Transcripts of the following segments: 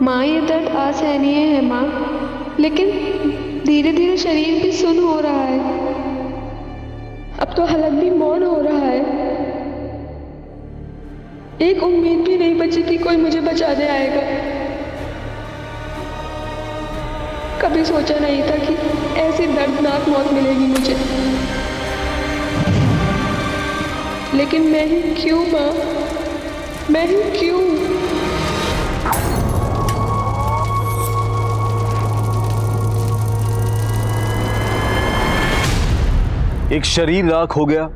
माँ ये दर्द असहनीय है माँ, लेकिन धीरे धीरे शरीर भी सुन्न हो रहा है। अब तो हलक भी मौन हो रहा है। एक उम्मीद भी नहीं बची कि कोई मुझे बचाने आएगा। कभी सोचा नहीं था कि ऐसी दर्दनाक मौत मिलेगी मुझे, लेकिन मैं ही क्यों माँ, मैं ही क्यों? एक शरीर राख हो गया,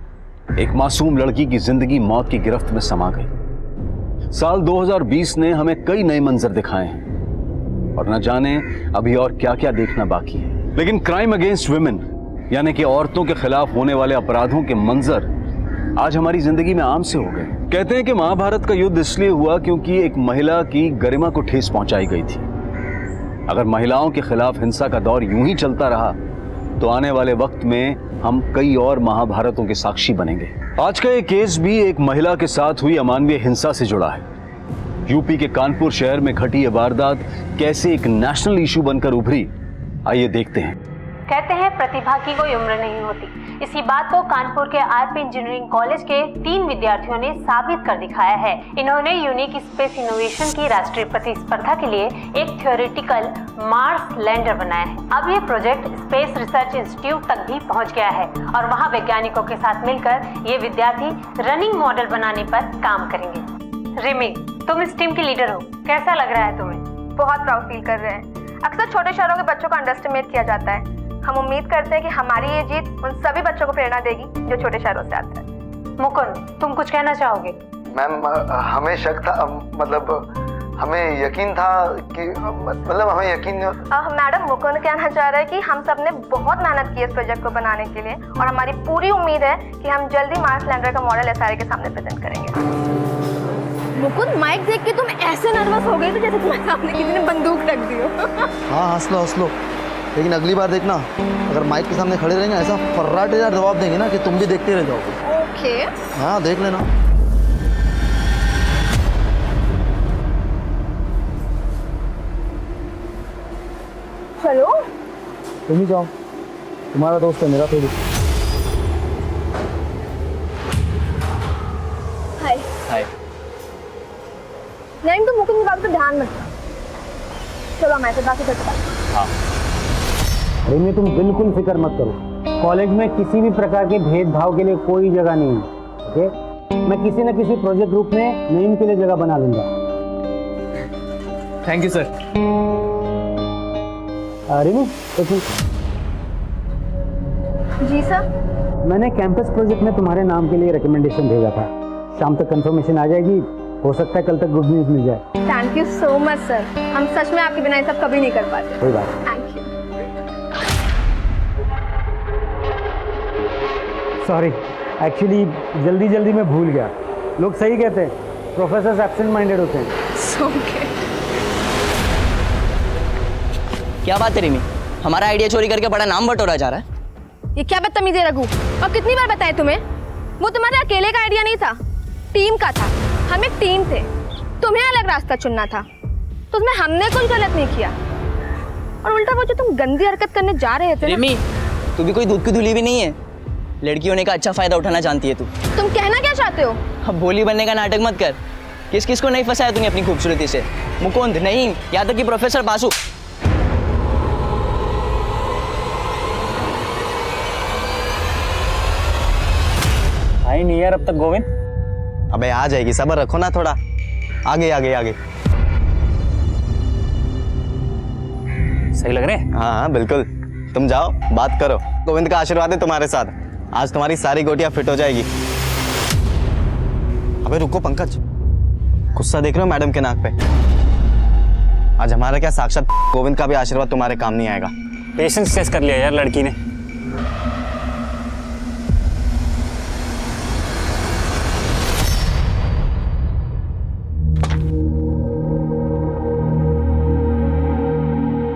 एक मासूम लड़की की जिंदगी मौत की गिरफ्त में समा गई। साल 2020 ने हमें कई नए मंजर दिखाए हैं और न जाने अभी और क्या क्या देखना बाकी है। लेकिन क्राइम अगेंस्ट वुमेन यानी कि औरतों के खिलाफ होने वाले अपराधों के मंजर आज हमारी जिंदगी में आम से हो गए। कहते हैं कि महाभारत का युद्ध इसलिए हुआ क्योंकि एक महिला की गरिमा को ठेस पहुंचाई गई थी। अगर महिलाओं के खिलाफ हिंसा का दौर यूं ही चलता रहा तो आने वाले वक्त में हम कई और महाभारतों के साक्षी बनेंगे। आज का ये केस भी एक महिला के साथ हुई अमानवीय हिंसा से जुड़ा है। यूपी के कानपुर शहर में घटी ये वारदात कैसे एक नेशनल इशू बनकर उभरी, आइए देखते हैं। कहते हैं प्रतिभा की कोई उम्र नहीं होती। इसी बात को कानपुर के आरपी इंजीनियरिंग कॉलेज के 3 विद्यार्थियों ने साबित कर दिखाया है। इन्होंने यूनिक स्पेस इनोवेशन की राष्ट्रीय प्रतिस्पर्धा के लिए एक थ्योरेटिकल मार्स लैंडर बनाया है। अब ये प्रोजेक्ट स्पेस रिसर्च इंस्टीट्यूट तक भी पहुंच गया है और वहां वैज्ञानिकों के साथ मिलकर ये विद्यार्थी रनिंग मॉडल बनाने पर काम करेंगे। रिमी, तुम इस टीम की लीडर हो, कैसा लग रहा है तुम्हें? बहुत प्राउड फील कर रहे हैं। अक्सर छोटे शहरों के बच्चों को अंडर एस्टिमेट किया जाता है। हम उम्मीद करते हैं कि हमारी ये जीत उन सभी बच्चों को प्रेरणा देगी जो छोटे शहरों से आते हैं। मुकुंद, तुम कुछ कहना चाहोगे? मैम, हमें शक था, मतलब हमें यकीन था कि हमें यकीन। मैडम, मुकुंद कहना चाह रहा है कि हम सब ने बहुत मेहनत की इस प्रोजेक्ट को बनाने के लिए और हमारी पूरी उम्मीद है कि हम जल्दी मार्स लैंडर का मॉडल एसआरए के सामने प्रेजेंट करेंगे। मुकुंद, माइक देख के तुम ऐसे नर्वस हो गए थे जैसे तुम्हारे सामने किसी ने बंदूक रख दी हो। हाँ, हंस लो, लेकिन अगली बार देखना, अगर माइक के सामने खड़े रहेंगे ऐसा फर्राटेदार जवाब देंगे ना कि तुम भी देखते रह जाओगे। ओके। हाँ, देख लेना। चलो, तुम ही जाओ, तुम्हारा दोस्त है मेरा थोड़ी। हाय। हाय। नहीं, तुम मुकुंद की बात पे ध्यान मत दो। चलो मैं से बात करते हैं। हाँ। रिमी, तुम बिल्कुल फिक्र मत करो। कॉलेज में किसी भी प्रकार के भेदभाव के लिए कोई जगह नहीं है। ओके, मैं किसी न किसी प्रोजेक्ट ग्रुप में नईम के लिए जगह बना लूंगा। Thank you sir. रिमी, जी सर। मैंने कैंपस प्रोजेक्ट में तुम्हारे नाम के लिए रिकमेंडेशन भेजा था। शाम तक कंफर्मेशन आ जाएगी, हो सकता है कल तक गुड न्यूज मिल जाए। Thank you so much sir. हम सच में आपके बिना ये सब कभी नहीं कर पाते। कोई बात नहीं। Thank you. सॉरी, एक्चुअली जल्दी में भूल गया। लोग सही कहते हैं, प्रोफेसर्स एब्सेंट माइंडेड होते हैं। ओके। क्या बात है रिमी, हमारा आइडिया चोरी करके बड़ा नाम बटोरा जा रहा है। ये क्या बदतमीजी है रघु, और कितनी बार बताएं तुम्हें, वो तुम्हारे अकेले का आइडिया नहीं था, टीम का था। हम एक टीम थे, तुम्हें अलग रास्ता चुनना था, तो उसमें हमने कुछ गलत नहीं किया। और उल्टा वो जो तुम गंदी हरकत करने जा रहे थे रिमी, तू भी कोई दूध की धुली भी नहीं है। लड़की होने का अच्छा फायदा उठाना जानती है तू। तुम कहना क्या चाहते हो? अब भोली बनने का नाटक मत कर। किस किस को नहीं फंसाया तूने अपनी खूबसूरती से? मुकुंद नहीं, यहाँ तक कि प्रोफेसर बासु। आई नहीं यार अब तक गोविंद। अबे आ जाएगी, सब्र रखो ना थोड़ा। आगे आगे आगे। सही लग रहे हैं? हाँ बिल्कुल, तुम जाओ बात करो। गोविंद का आशीर्वाद है तुम्हारे साथ, आज तुम्हारी सारी गोटियां फिट हो जाएगी। अबे रुको पंकज, गुस्सा देख रहे हो मैडम के नाक पे? आज हमारा क्या, साक्षात गोविंद का भी आशीर्वाद तुम्हारे काम नहीं आएगा। पेशेंस टेस्ट कर लिया यार लड़की ने।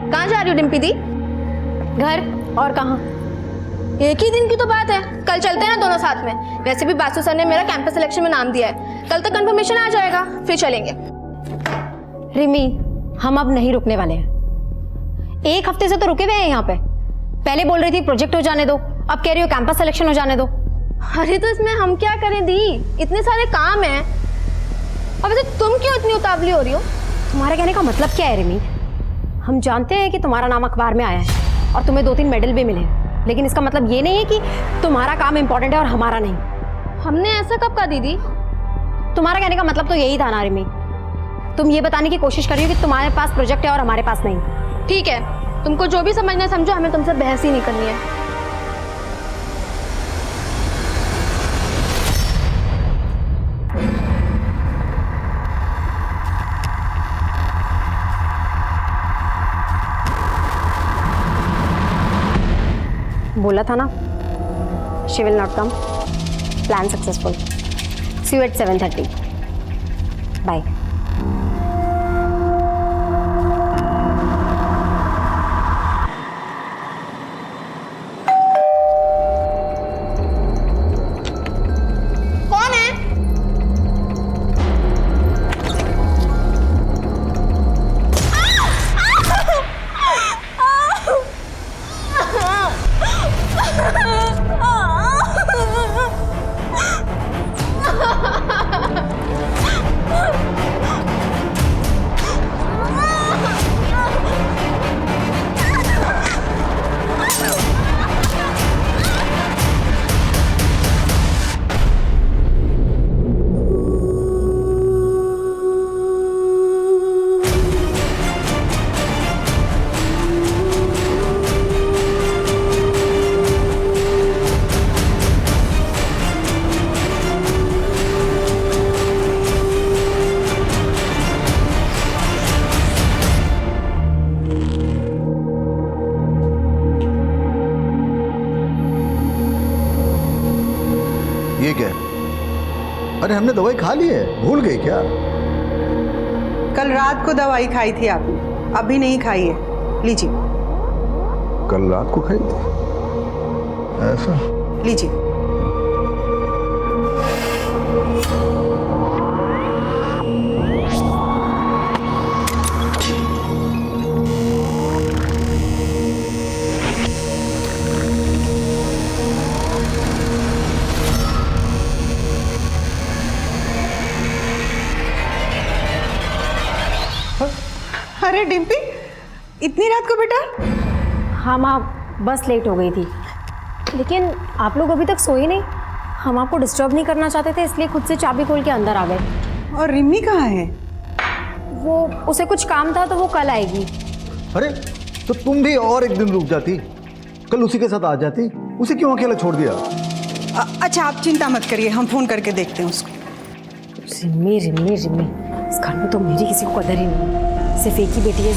कहाँ जा रही हो डिम्पी दी? घर, और कहाँ? एक ही दिन की तो बात है, कल चलते हैं ना दोनों साथ में। वैसे भी बासु सर ने मेरा कैंपस सिलेक्शन में नाम दिया है, कल तक कंफर्मेशन आ जाएगा, फिर चलेंगे। रिमी, हम अब नहीं रुकने वाले हैं। 1 हफ्ते से तो रुके हुए हैं यहाँ पे। पहले बोल रही थी प्रोजेक्ट हो जाने दो, अब कह रही हो कैंपस सिलेक्शन हो जाने दो। अरे तो इसमें हम क्या करें दी, इतने सारे काम हैं। अब तो तुम क्यों इतनी उतावली हो रही हो? तुम्हारे कहने का मतलब क्या है रिमी? हम जानते हैं कि तुम्हारा नाम अखबार में आया है और तुम्हें 2-3 मेडल भी मिले हैं, लेकिन इसका मतलब ये नहीं है कि तुम्हारा काम इंपॉर्टेंट है और हमारा नहीं। हमने ऐसा कब कहा दीदी? तुम्हारा कहने का मतलब तो यही था ना रिमी। तुम ये बताने की कोशिश कर रही हो कि तुम्हारे पास प्रोजेक्ट है और हमारे पास नहीं। ठीक है, तुमको जो भी समझना है समझो, हमें तुमसे बहस ही नहीं करनी है। बोला था ना, she will not come. Plan successful. See you at 7:30। Bye. कौन है? ये क्या है? अरे हमने दवाई खा ली है, भूल गई क्या? कल रात को दवाई खाई थी आपने, अभी नहीं खाई है। लीजिए। कल रात को खाई थी? ऐसा? लीजिए। अरे डिम्पी, इतनी रात को बेटा? हाँ माँ, बस लेट हो गई थी, लेकिन आप लोग अभी तक सोए नहीं। हम आपको डिस्टर्ब नहीं करना चाहते थे, इसलिए खुद से चाबी खोल के अंदर आ गए। और रिमी कहाँ है? वो उसे कुछ काम था तो वो कल आएगी। अरे तो तुम भी और एक दिन रुक जाती, कल उसी के साथ आ जाती। उसे क्यों अकेला छोड़ दिया? अच्छा आप चिंता मत करिए, हम फोन करके देखते हैं उसको। रिमी रिमी रिमी, इस घर में तो मेरी किसी को कदर ही नहीं, सिर्फ एक ही बेटी है।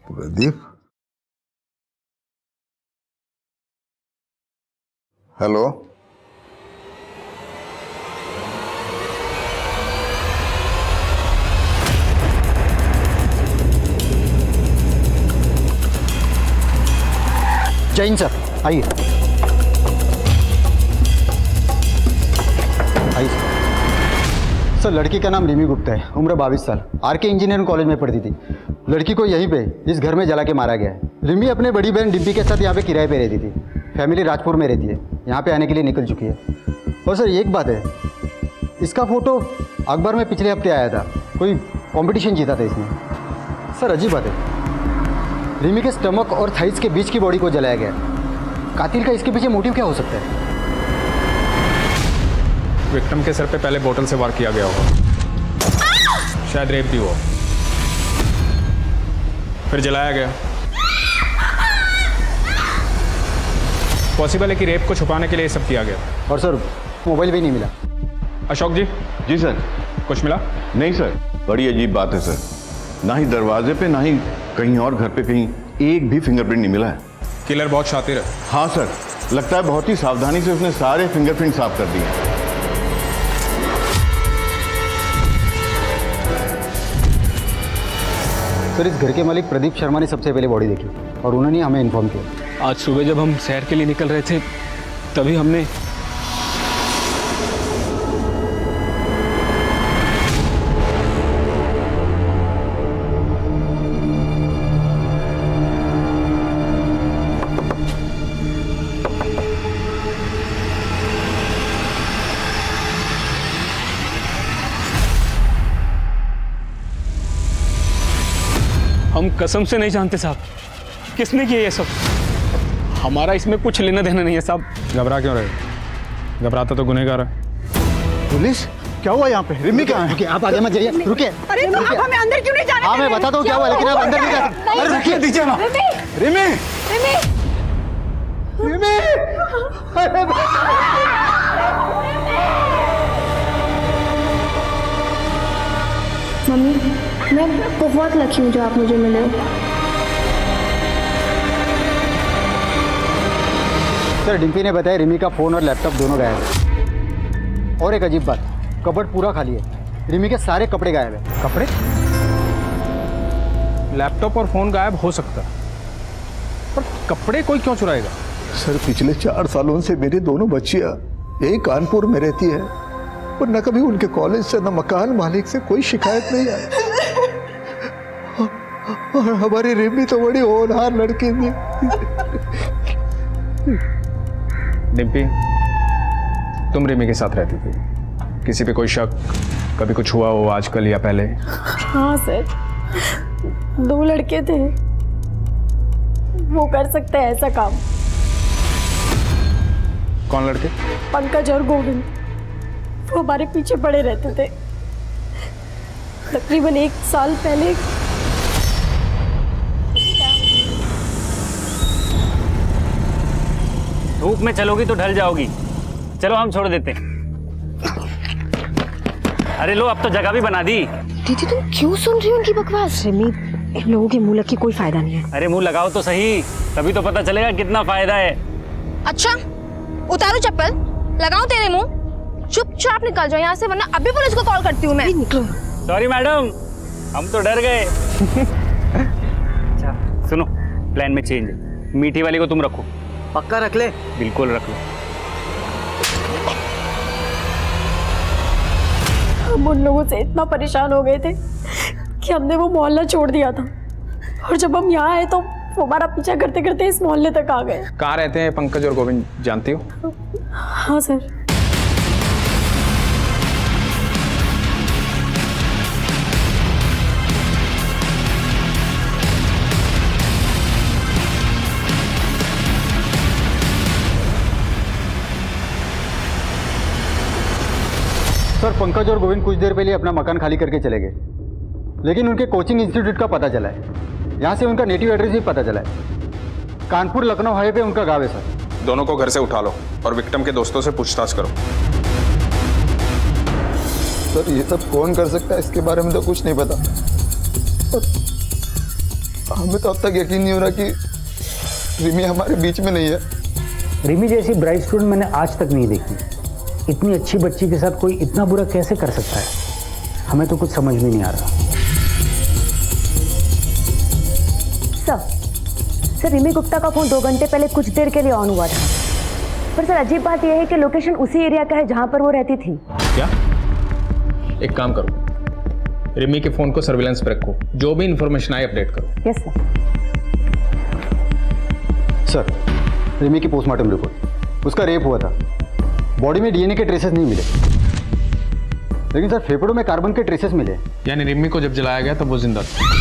प्रदीप, हेलो। जय हिंद सर, आइए आइए सर। लड़की का नाम रिमी गुप्ता है, उम्र 22 साल, आरके इंजीनियरिंग कॉलेज में पढ़ती थी। लड़की को यहीं पे इस घर में जला के मारा गया है। रिमी अपने बड़ी बहन डिम्पी के साथ यहाँ पे किराए पे रहती थी। फैमिली राजपुर में रहती है, यहाँ पे आने के लिए निकल चुकी है। और सर एक बात है, इसका फोटो अखबार में पिछले हफ्ते आया था, कोई कंपटीशन जीता था इसने। सर अजीब बात है, रिमी के स्टमक और थाइस के बीच की बॉडी को जलाया गया। कातिल का इसके पीछे मोटिव क्या हो सकता है? विक्टिम के सर पे पहले बोतल से वार किया गया होगा, शायद रेप भी हुआ, फिर जलाया गया। पॉसिबल है कि रेप को छुपाने के लिए ये सब किया गया। और सर मोबाइल भी नहीं मिला। अशोक जी। जी सर। कुछ मिला? नहीं सर, बड़ी अजीब बात है सर। ना ही दरवाजे पे ना ही कहीं और घर पे कहीं एक भी फिंगरप्रिंट नहीं मिला है। किलर बहुत शातिर है। हाँ सर, लगता है बहुत ही सावधानी से उसने सारे फिंगरप्रिंट साफ कर दिए। सर, इस घर के मालिक प्रदीप शर्मा ने सबसे पहले बॉडी देखी और उन्होंने हमें इन्फॉर्म किया। आज सुबह जब हम सैर के लिए निकल रहे थे तभी हमने हम कसम से नहीं जानते साहब किसने किया ये सब। हमारा इसमें कुछ लेना देना नहीं है साहब। घबरा क्यों रहे? घबराता तो गुनहगार है। पुलिस, क्या हुआ यहाँ पे? रिमी कहाँ है? रुकिए, आप आगे मत जाइए, रुकिए। अरे तो आप हमें अंदर क्यों नहीं जाने? हाँ, मैं बताता हूँ क्या हुआ, लेकिन आप अंदर नहीं जा सकते। अरे रुकिए, दीजिए ना। रिमी, रिमी, मम्मी, मैं बहुत लकी हूँ जो आप मुझे मिले। सर, डिम्पी ने बताया रिमी का फोन और लैपटॉप दोनों गायब है। और एक अजीब बात, कबर्ड पूरा खाली है। रिमी के सारे कपड़े गायब है। कपड़े? लैपटॉप और फोन गायब हो सकता है, पर कपड़े कोई क्यों चुराएगा? सर, पिछले 4 सालों से मेरी दोनों बच्चियां यही कानपुर में रहती है, और न कभी उनके कॉलेज से न मकान मालिक से कोई शिकायत नहीं आई। और हमारी रिमी तो बड़ी होनहार लड़की थी। डिम्पी, तुम रिमी के साथ रहती थी, किसी पे कोई शक, कभी कुछ हुआ हो आजकल या पहले? हाँ सर, 2 लड़के थे, वो कर सकते हैं ऐसा काम। कौन लड़के? पंकज और गोविंद, वो हमारे पीछे पड़े रहते थे। तकरीबन 1 साल पहले धूप में चलोगी तो ढल जाओगी। चलो हम छोड़ देते हैं। अरे लो, अब तो जगह भी बना दी। दीदी, तुम क्यों सुन रही हो उनकी बकवास? रिमी, इन लोगों के मुंह लग के कोई फायदा नहीं है। अरे मुंह लगाओ तो सही, तभी तो पता चलेगा कितना फायदा है। अच्छा, उतारो चप्पल, लगाओ तेरे मुंह, चुपचाप निकल जाओ यहाँ से, वरना अभी पुलिस को कॉल करती हूँ मैं। निकलो। सॉरी मैडम, हम तो डर गए। अच्छा सुनो, प्लान में चेंज है। मीठी वाली को तुम रखो। पक्का रख ले? बिल्कुल रख लो। हम उन लोगों से इतना परेशान हो गए थे कि हमने वो मोहल्ला छोड़ दिया था, और जब हम यहाँ आए तो वो हमारा पीछा करते करते इस मोहल्ले तक आ गए। कहाँ रहते हैं पंकज और गोविंद, जानती हो? हाँ सर। सर, पंकज और गोविंद कुछ देर पहले अपना मकान खाली करके चले गए, लेकिन उनके कोचिंग इंस्टीट्यूट का पता चला है। यहाँ से उनका नेटिव एड्रेस भी पता चला है। कानपुर लखनऊ हाईवे पे उनका गाँव है सर। दोनों को घर से उठा लो और विक्टिम के दोस्तों से पूछताछ करो। सर, ये सब कौन कर सकता है, इसके बारे में तो कुछ नहीं पता। और हमें तो अब तक यकीन नहीं हो रहा कि रिमी हमारे बीच में नहीं है। रिमी जैसी ब्राइट स्टूडेंट मैंने आज तक नहीं देखी। इतनी अच्छी बच्ची के साथ कोई इतना बुरा कैसे कर सकता है? हमें तो कुछ समझ में नहीं आ रहा। सर, रिमी गुप्ता का फोन 2 घंटे पहले कुछ देर के लिए ऑन हुआ था, पर सर अजीब बात यह है कि लोकेशन उसी एरिया का है जहां पर वो रहती थी। क्या? एक काम करो, रिमी के फोन को सर्विलांस पे रखो, जो भी इंफॉर्मेशन आए अपडेट करो। यस सर, रिमी की पोस्टमार्टम रिपोर्ट, उसका रेप हुआ था। बॉडी में डीएनए के ट्रेसेस नहीं मिले, लेकिन सर फेफड़ों में कार्बन के ट्रेसेस मिले। यानी रिमी को जब जलाया गया तब वो जिंदा था।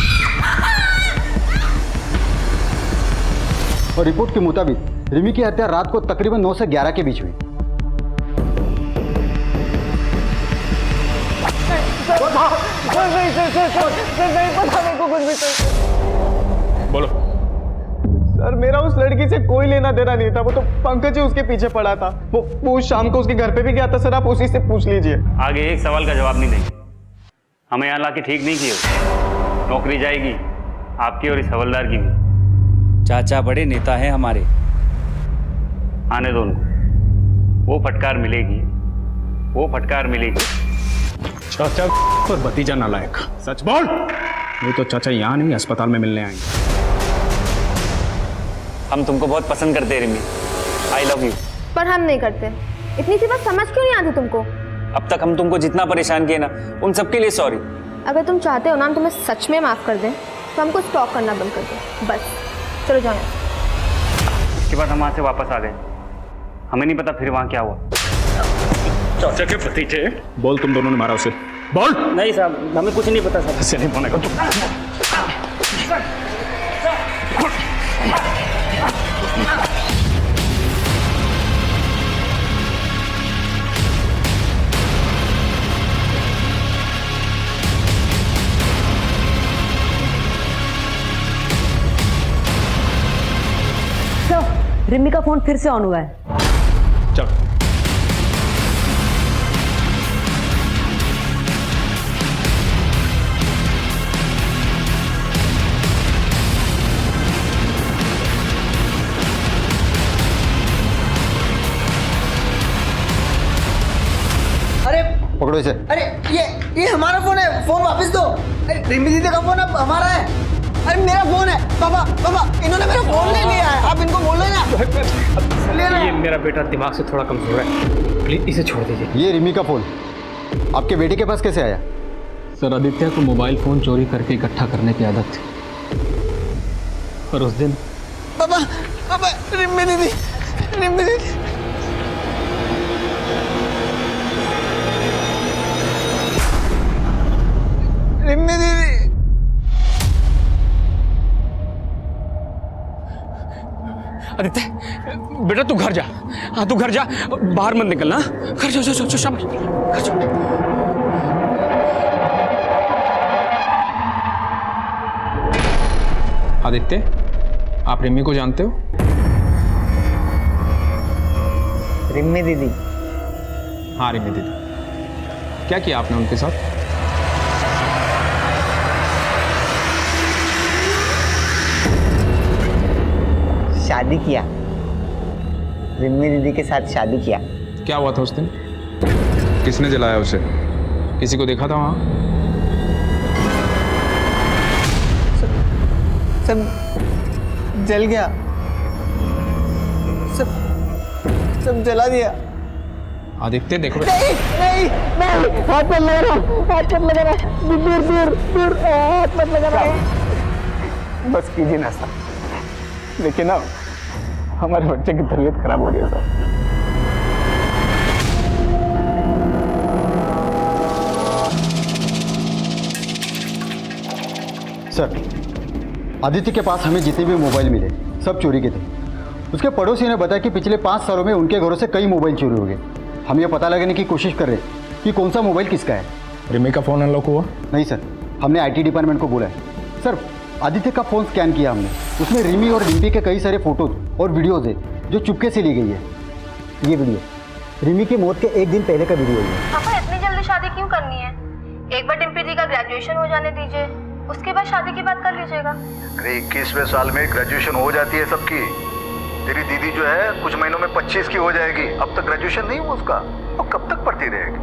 और रिपोर्ट के मुताबिक रिमी की हत्या रात को तकरीबन 9 से 11 के बीच हुई। बोलो। सर, मेरा उस लड़की से कोई लेना देना नहीं था, वो तो पंकज ही उसके पीछे पड़ा था। वो शाम को उसके घर पे भी गया था। सर, आप उसी से पूछ लीजिए। आगे एक सवाल का जवाब नहीं देंगे, हमें यहाँ ला के ठीक नहीं किए। नौकरी जाएगी, आपकी और इस हवलदार की भी। चाचा बड़े नेता हैं हमारे। आने दो उनको, वो फटकार मिलेगी, वो फटकार मिलेगी। चाचा और भतीजा नालायक, सच बोल। नहीं तो चाचा यहाँ नहीं, अस्पताल में मिलने आएंगे। हम तुमको बहुत पसंद करते हैं रिमी, आई लव यू। पर हम नहीं करते। इतनी सी बात समझ क्यों नहीं आती तुमको? अब तक हम तुमको जितना परेशान किए ना, उन सबके लिए सॉरी। अगर तुम चाहते हो ना हम तुम्हें सच में माफ कर दें तो हमको स्टॉक करना बंद कर दो बस। चलो जाओ। उसके बाद हम वहाँ से वापस आ गए, हमें नहीं पता फिर वहाँ क्या हुआ। चाचा के भतीजे, बोल तुम दोनों ने मारा उसे, बोल। नहीं साहब, हमें कुछ नहीं पता साहब। ऐसे नहीं बोलने का तुम। रिमी का फोन फिर से ऑन हुआ है। चल। अरे पकड़ो इसे। अरे ये हमारा फोन है, फोन वापस दो। अरे रिमी दीदी का फोन अब हमारा है। अरे मेरा फोन है। पापा इन्होंने मेरा फोन ले लिया है, आप इनको बोलो ना। ये मेरा बेटा दिमाग से थोड़ा कमजोर है, प्लीज इसे छोड़ दीजिए। ये रिमी का फोन आपके बेटे के पास कैसे आया? सर, आदित्य को मोबाइल फोन चोरी करके इकट्ठा करने की आदत थी, और उस दिन पापा रिमी दीदी आदित्य बेटा तू घर जा। हाँ तू घर जा, बाहर मत निकलना। घर जा, शाबाश, घर जा। आदित्य, आप रिमी को जानते हो? रिमी दीदी? हाँ रिमी दीदी। क्या किया आपने उनके साथ? शादी किया, रिमी दीदी के साथ शादी किया। क्या हुआ था उस दिन? किसने जलाया उसे? किसी को देखा था वहां? सब जल गया, सब जला दिया। आदित्य देखो। नहीं, हाथ मत लगा रहा, दूर, हाथ मत लगा रहा। बस कीजिए ना सर, लेकिन ना हमारे बच्चे की तबीयत खराब हो रही है सर, आदित्य के पास हमें जितने भी मोबाइल मिले सब चोरी के थे। उसके पड़ोसी ने बताया कि पिछले 5 सालों में उनके घरों से कई मोबाइल चोरी हो गए। हम ये पता लगाने की कोशिश कर रहे हैं कि कौन सा मोबाइल किसका है। रिमी का फ़ोन अनलॉक हुआ? नहीं सर, हमने IT डिपार्टमेंट को बोला है। सर, आदित्य का फ़ोन स्कैन किया हमने, उसमें रिमी और डिम्पी के कई सारे फोटोज और वीडियोज़ है जो चुपके से ली गई है। ये वीडियो रिमी की मौत के 1 दिन पहले का वीडियो है। पापा इतनी जल्दी शादी क्यों करनी है? एक बार डिम्पी दी का ग्रेजुएशन हो जाने दीजिए, उसके बाद शादी की बात कर लीजिएगा। अरे 21वें साल में ग्रेजुएशन हो जाती है सबकी। तेरी दीदी जो है कुछ महीनों में 25 की हो जाएगी। अब तक ग्रेजुएशन नहीं हुआ उसका, अब कब तक पढ़ती रहेगी?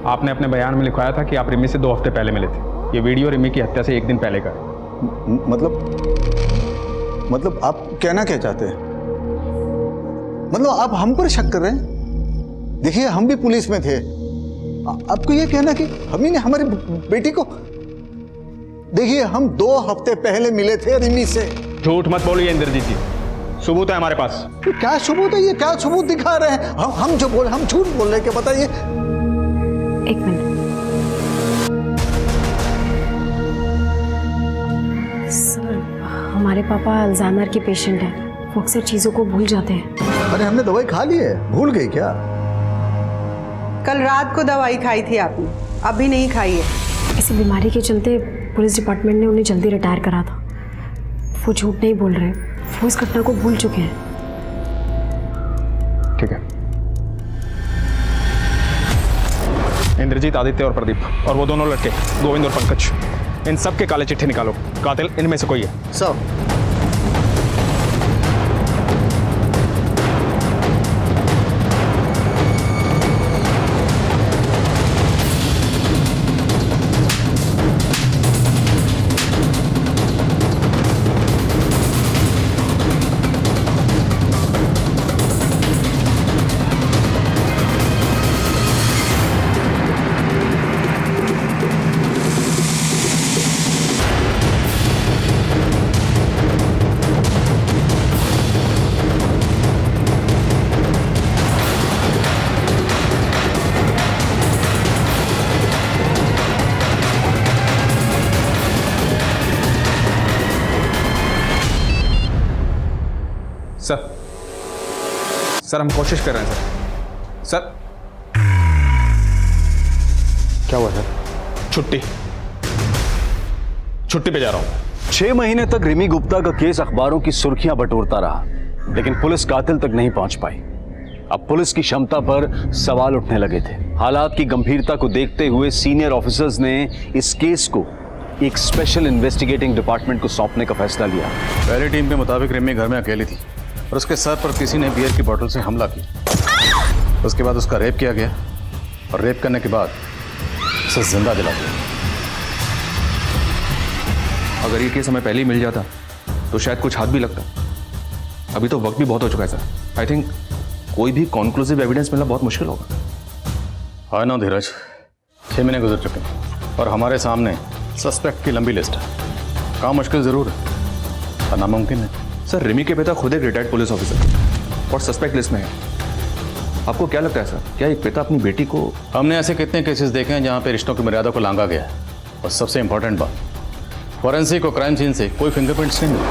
आपने अपने बयान में लिखवाया था कि आप रिमी से 2 हफ्ते पहले मिले थे। ये वीडियो रिमी की हत्या से 1 दिन पहले का है। मतलब आप कहना क्या चाहते हैं? मतलब आप हम पर शक कर रहे हैं? देखिए हम भी पुलिस में थे। आपको ये कहना कि हम ही ने हमारी बेटी को, देखिए हम 2 हफ्ते पहले मिले थे रिमी से। झूठ मत बोलिए इंद्रजीत जी, सबूत है हमारे पास। क्या सबूत है? ये क्या सबूत दिखा रहे हैं? हम जो बोल, हम झूठ बोल रहे हैं क्या? बताइए। 1 मिनट सर, हमारे पापा अल्जाइमर के पेशेंट हैं, वो अक्सर चीज़ों को भूल जाते हैं। अरे हमने दवाई खा ली है, भूल गई क्या? कल रात को दवाई खाई थी आपने, अभी नहीं खाई है। इसी बीमारी के चलते पुलिस डिपार्टमेंट ने उन्हें जल्दी रिटायर करा था। वो झूठ नहीं बोल रहे, वो इस घटना को भूल चुके हैं। ठीक है। इंद्रजीत, आदित्य और प्रदीप, और वो दोनों लड़के गोविंद और पंकज, इन सब के काले चिट्ठे निकालो, कातिल इनमें से कोई है। सर सर हम कोशिश कर रहे हैं सर। क्या हुआ सर? छुट्टी पे जा रहा हूं। 6 महीने तक रिमी गुप्ता का केस अखबारों की सुर्खियां बटोरता रहा, लेकिन पुलिस कातिल तक नहीं पहुंच पाई। अब पुलिस की क्षमता पर सवाल उठने लगे थे। हालात की गंभीरता को देखते हुए सीनियर ऑफिसर्स ने इस केस को एक स्पेशल इन्वेस्टिगेटिंग डिपार्टमेंट को सौंपने का फैसला लिया। पहली टीम के मुताबिक रिमी घर में अकेली थी और उसके सर पर किसी ने बियर की बोतल से हमला किया। उसके बाद उसका रेप किया गया और रेप करने के बाद उसे जिंदा जला दिया। अगर ये केस हमें पहले ही मिल जाता तो शायद कुछ हाथ भी लगता। अभी तो वक्त भी बहुत हो चुका है सर। आई थिंक कोई भी कॉन्क्लूसिव एविडेंस मिलना बहुत मुश्किल होगा। हाँ ना धीरज, 6 महीने गुजर चुके हैं और हमारे सामने सस्पेक्ट की लंबी लिस्ट है। काम मुश्किल जरूर है और नामुमकिन है। सर रिमी के पिता खुद एक रिटायर्ड पुलिस ऑफिसर और सस्पेक्ट लिस्ट में है। आपको क्या लगता है सर, क्या एक पिता अपनी बेटी को? हमने ऐसे कितने केसेस देखे हैं जहां पे रिश्तों की मर्यादा को लांघा गया है। और सबसे इंपॉर्टेंट बात, फॉरेंसिक और क्राइम सीन से कोई फिंगरप्रिंट्स नहीं मिले।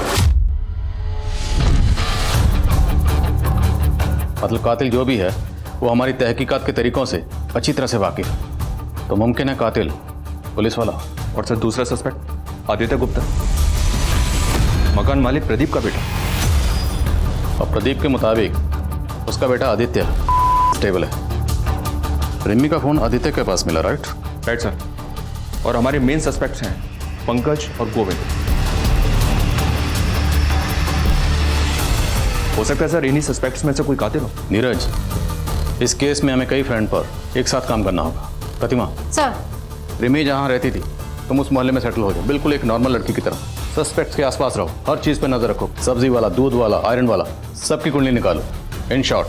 मतलब कातिल जो भी है वो हमारी तहकीकात के तरीकों से अच्छी तरह से वाकिफ है, तो मुमकिन है कातिल पुलिस वाला। और सर दूसरा सस्पेक्ट आदित्य गुप्ता, मकान मालिक प्रदीप का बेटा। और प्रदीप के मुताबिक उसका बेटा आदित्य स्टेबल है। रिमी का फोन आदित्य के पास मिला, राइट सर। और हमारे मेन सस्पेक्ट्स हैं पंकज और गोविंद। हो सकता है सर इन्हीं सस्पेक्ट्स में से कोई कातिल हो। नीरज, इस केस में हमें कई फ्रेंड पर एक साथ काम करना होगा। प्रतिमा सर, रिमी जहां रहती थी तुम उस मोहल्ले में सेटल हो जाओ, बिल्कुल एक नॉर्मल लड़की की तरह। सस्पेक्ट्स के आसपास रहो, हर चीज पे नजर रखो। सब्जी वाला, दूध वाला, आयरन वाला, सबकी कुंडली निकालो। इन शॉर्ट,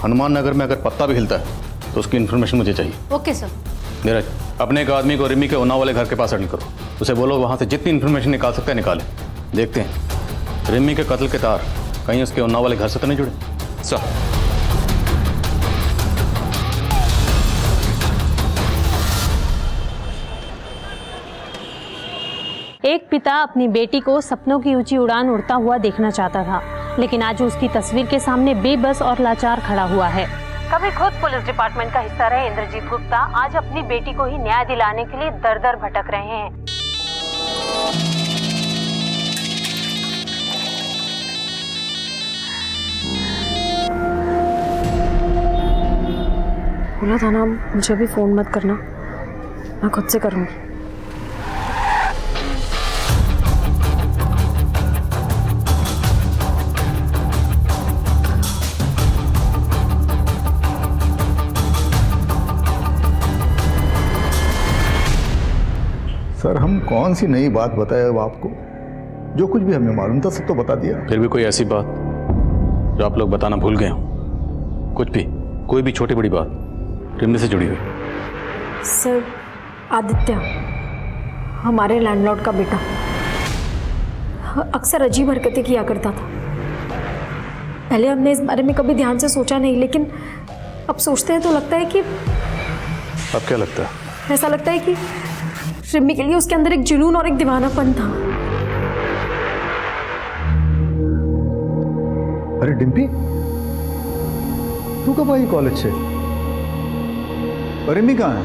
हनुमान नगर में अगर पत्ता भी हिलता है तो उसकी इन्फॉर्मेशन मुझे चाहिए। Okay sir. नीरज, अपने एक आदमी को रिमी के उन्नाव वाले घर के पास सेटल करो। उसे बोलो वहां से जितनी इन्फॉर्मेशन निकाल सकते हैं निकाले। देखते हैं रिमी के कत्ल के तार कहीं उसके उन्नाव वाले घर से तो नहीं जुड़े। सर एक पिता अपनी बेटी को सपनों की ऊंची उड़ान उड़ता हुआ देखना चाहता था, लेकिन आज उसकी तस्वीर के सामने बेबस और लाचार खड़ा हुआ है। कभी खुद पुलिस डिपार्टमेंट का हिस्सा रहे इंद्रजीत गुप्ता आज अपनी बेटी को ही न्याय दिलाने के लिए दर दर भटक रहे हैं। बोला था ना मुझे अभी फोन मत करना, मैं खुद से करूंगी। सर हम कौन सी नई बात बताए अब आपको? जो कुछ भी हमें मालूम था सब तो बता दिया। फिर भी कोई ऐसी बात जो आप लोग बताना भूल गए हो? कुछ भी, कोई भी छोटी बड़ी बात रिमी से जुड़ी हुई? सर, आदित्य हमारे लैंडलॉर्ड का बेटा अक्सर अजीब हरकतें किया करता था। पहले हमने इस बारे में कभी ध्यान से सोचा नहीं, लेकिन अब सोचते हैं तो लगता है कि अब क्या लगता है? ऐसा लगता है कि रिमी के लिए उसके अंदर एक जुनून और एक दीवानापन था। अरे डिम्पी, तू कब आई कॉलेज से? रिमी कहाँ है?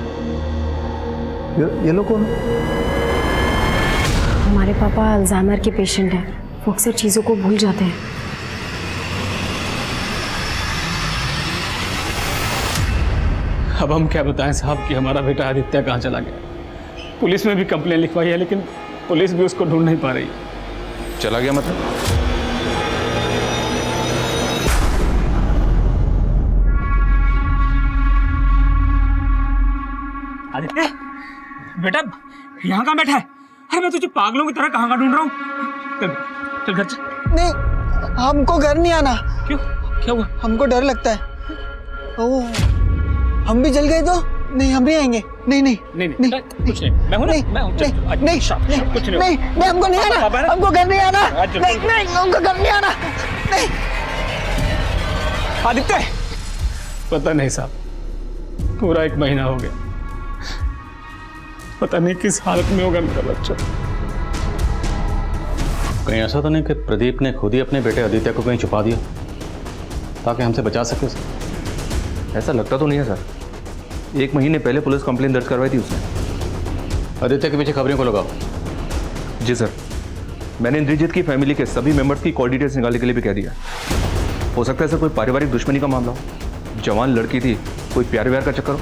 ये लोग कौन? हमारे पापा अल्जाइमर के पेशेंट हैं, वो अक्सर चीज़ों को भूल जाते हैं। अब हम क्या बताएं साहब कि हमारा बेटा आदित्य कहाँ चला गया। पुलिस में भी कंप्लेन लिखवाई है, लेकिन पुलिस भी उसको ढूंढ नहीं पा रही। चला गया मतलब? आदित्य बेटा, यहाँ कहाँ बैठा है? अरे मैं तुझे पागलों की तरह कहाँ ढूंढ रहा हूँ। चल चल घर चल। नहीं, हमको घर नहीं आना। क्यों? क्या हुआ? हमको डर लगता है। ओह, हम भी जल गए तो? नहीं, हम भी आएंगे। नहीं नहीं नहीं नहीं, कुछ नहीं, मैं हूं ना, मैं हूं। नहीं नहीं कुछ नहीं, नहीं, हमको नहीं आना, हमको घर नहीं आना। नहीं नहीं, हमको घर नहीं आना। नहीं आदित्य, पता नहीं साहब, पूरा 1 महीना हो गया, पता नहीं किस हालत में होगा मेरा बच्चा। कहीं ऐसा तो नहीं कि प्रदीप ने खुद ही अपने बेटे आदित्य को कहीं छुपा दिया ताकि हमसे बचा सके उसे? ऐसा लगता तो नहीं है सर। 1 महीने पहले पुलिस कंप्लेन दर्ज करवाई थी उसने। आदित्य के पीछे खबरों को लगाओ। जी सर, मैंने इंद्रजीत की फैमिली के सभी मेंबर्स की कॉल डिटेल्स निकालने के लिए भी कह दिया। हो सकता है सर कोई पारिवारिक दुश्मनी का मामला हो, जवान लड़की थी, कोई प्यार व्यार का चक्कर हो।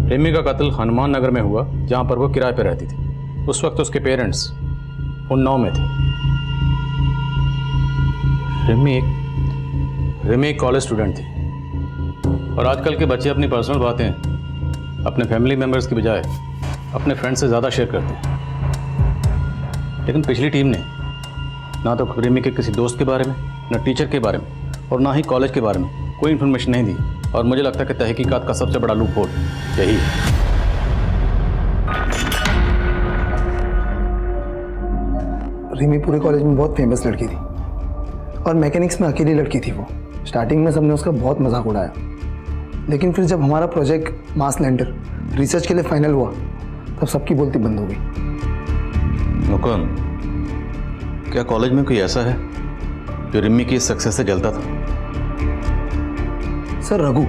रिमी का कत्ल हनुमान नगर में हुआ, जहां पर वो किराए पर रहती थी। उस वक्त उसके पेरेंट्स उन्नाव में थे। रिमी एक कॉलेज स्टूडेंट थी, और आजकल के बच्चे अपनी पर्सनल बातें अपने फैमिली मेम्बर्स की बजाय अपने फ्रेंड से ज़्यादा शेयर करते हैं। लेकिन पिछली टीम ने ना तो रिमी के किसी दोस्त के बारे में, ना टीचर के बारे में, और ना ही कॉलेज के बारे में कोई इन्फॉर्मेशन नहीं दी। और मुझे लगता है कि तहकीकात का सबसे बड़ा लूप होल यही है। रिमी पूरे कॉलेज में बहुत फेमस लड़की थी, और मैकेनिक्स में अकेली लड़की थी वो। स्टार्टिंग में सबने उसका बहुत मजाक उड़ाया, लेकिन फिर जब हमारा प्रोजेक्ट मार्स लैंडर रिसर्च के लिए फाइनल हुआ, तब सबकी बोलती बंद हो गई। मुकुंद, क्या कॉलेज में कोई ऐसा है जो रिमी की सक्सेस से जलता था? सर, रघु।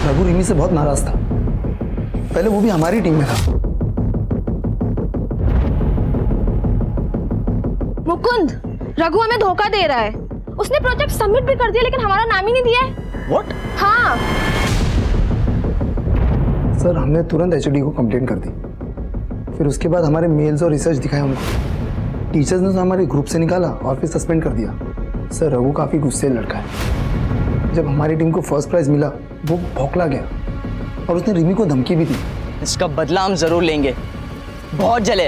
रघु रिमी से बहुत नाराज था। पहले वो भी हमारी टीम में था। मुकुंद, रघु हमें धोखा दे रहा है। उसने प्रोजेक्ट सबमिट भी कर दिया, लेकिन हमारा नाम ही नहीं दिया है। What? हाँ सर, हमने तुरंत एचओडी को कंप्लेंट कर दी। फिर उसके बाद हमारे मेल्स और रिसर्च दिखाए उनको। टीचर्स ने तो हमारे ग्रुप से निकाला और फिर सस्पेंड कर दिया। सर, रघु काफ़ी गुस्से लड़का है। जब हमारी टीम को फर्स्ट प्राइज मिला, वो भौंकला गया, और उसने रिमी को धमकी भी दी। इसका बदला हम जरूर लेंगे। बहुत जले,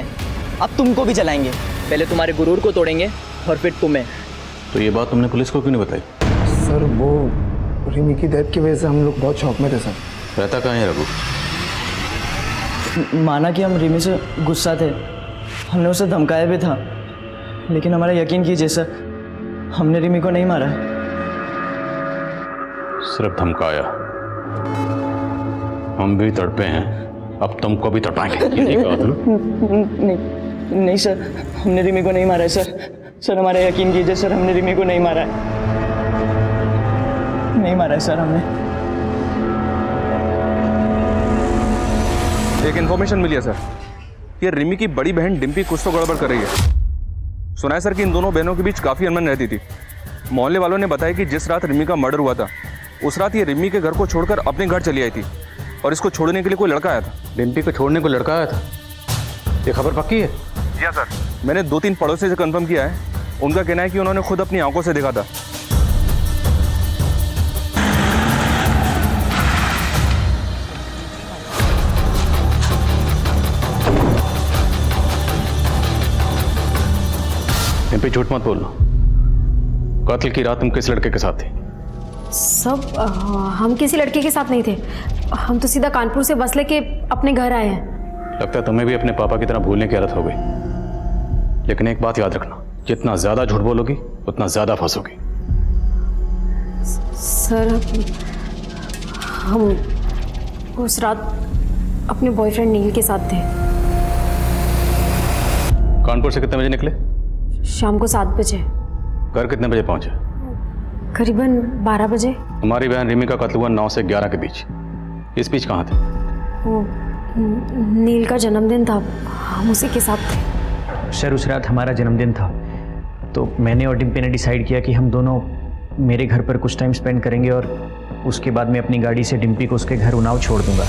अब तुमको भी जलाएंगे। पहले तुम्हारे गुरूर को तोड़ेंगे और फिर तुम्हें। तो ये बात तुमने पुलिस को क्यों नहीं बताई? सर, वो रिमी की डेथ की वजह से हम लोग बहुत शौक में थे सर। रहता कहाँ है रघु? माना कि हम रिमी से गुस्सा थे, हमने उसे धमकाया भी था, लेकिन हमारा यकीन कीजिए सर, हमने रिमी को नहीं मारा। सिर्फ धमकाया? हम भी तड़पे हैं, अब तुमको भी तड़पाएंगे। नहीं सर, हमने रिमी को नहीं मारा है सर। सर, हमारा यकीन कीजिए सर, हमने रिमी को नहीं मारा है। नहीं मारा है सर हमने। एक इन्फॉर्मेशन मिली है सर, ये रिमी की बड़ी बहन डिम्पी कुछ तो गड़बड़ कर रही है। सुना है सर कि इन दोनों बहनों के बीच काफ़ी अनबन रहती थी। मोहल्ले वालों ने बताया कि जिस रात रिमी का मर्डर हुआ था, उस रात ये रिमी के घर को छोड़कर अपने घर चली आई थी, और इसको छोड़ने के लिए कोई लड़का आया था। डिम्पी को छोड़ने को लड़का आया था? ये खबर पक्की है? जी हाँ सर, मैंने 2-3 पड़ोसी से कंफर्म किया है। उनका कहना है कि उन्होंने खुद अपनी आंखों से देखा था। डिम्पी, झूठ मत बोलना। कत्ल की रात तुम किस लड़के के साथ थे? सब हम किसी लड़के के साथ नहीं थे। हम तो सीधा कानपुर से बस लेके अपने घर आए हैं। लगता है तुम्हें भी अपने पापा की तरह भूलने की आदत हो गई। लेकिन एक बात याद रखना, जितना ज्यादा झूठ बोलोगी उतना ज्यादा फंसोगी। सर, हम उस रात अपने बॉयफ्रेंड नील के साथ थे। कानपुर से कितने बजे निकले? शाम को 7 बजे। घर कितने बजे पहुंचे? करीबन 12 बजे। तुम्हारी बहन रिमी का कत्ल हुआ 9 से 11 के बीच। इस बीच कहाँ थे? वो नील का जन्मदिन था, हम उसी के साथ थे। सर उस रात हमारा जन्मदिन था, तो मैंने और डिम्पी ने डिसाइड किया कि हम दोनों मेरे घर पर कुछ टाइम स्पेंड करेंगे और उसके बाद मैं अपनी गाड़ी से डिम्पी को उसके घर उन्नाव छोड़ दूंगा।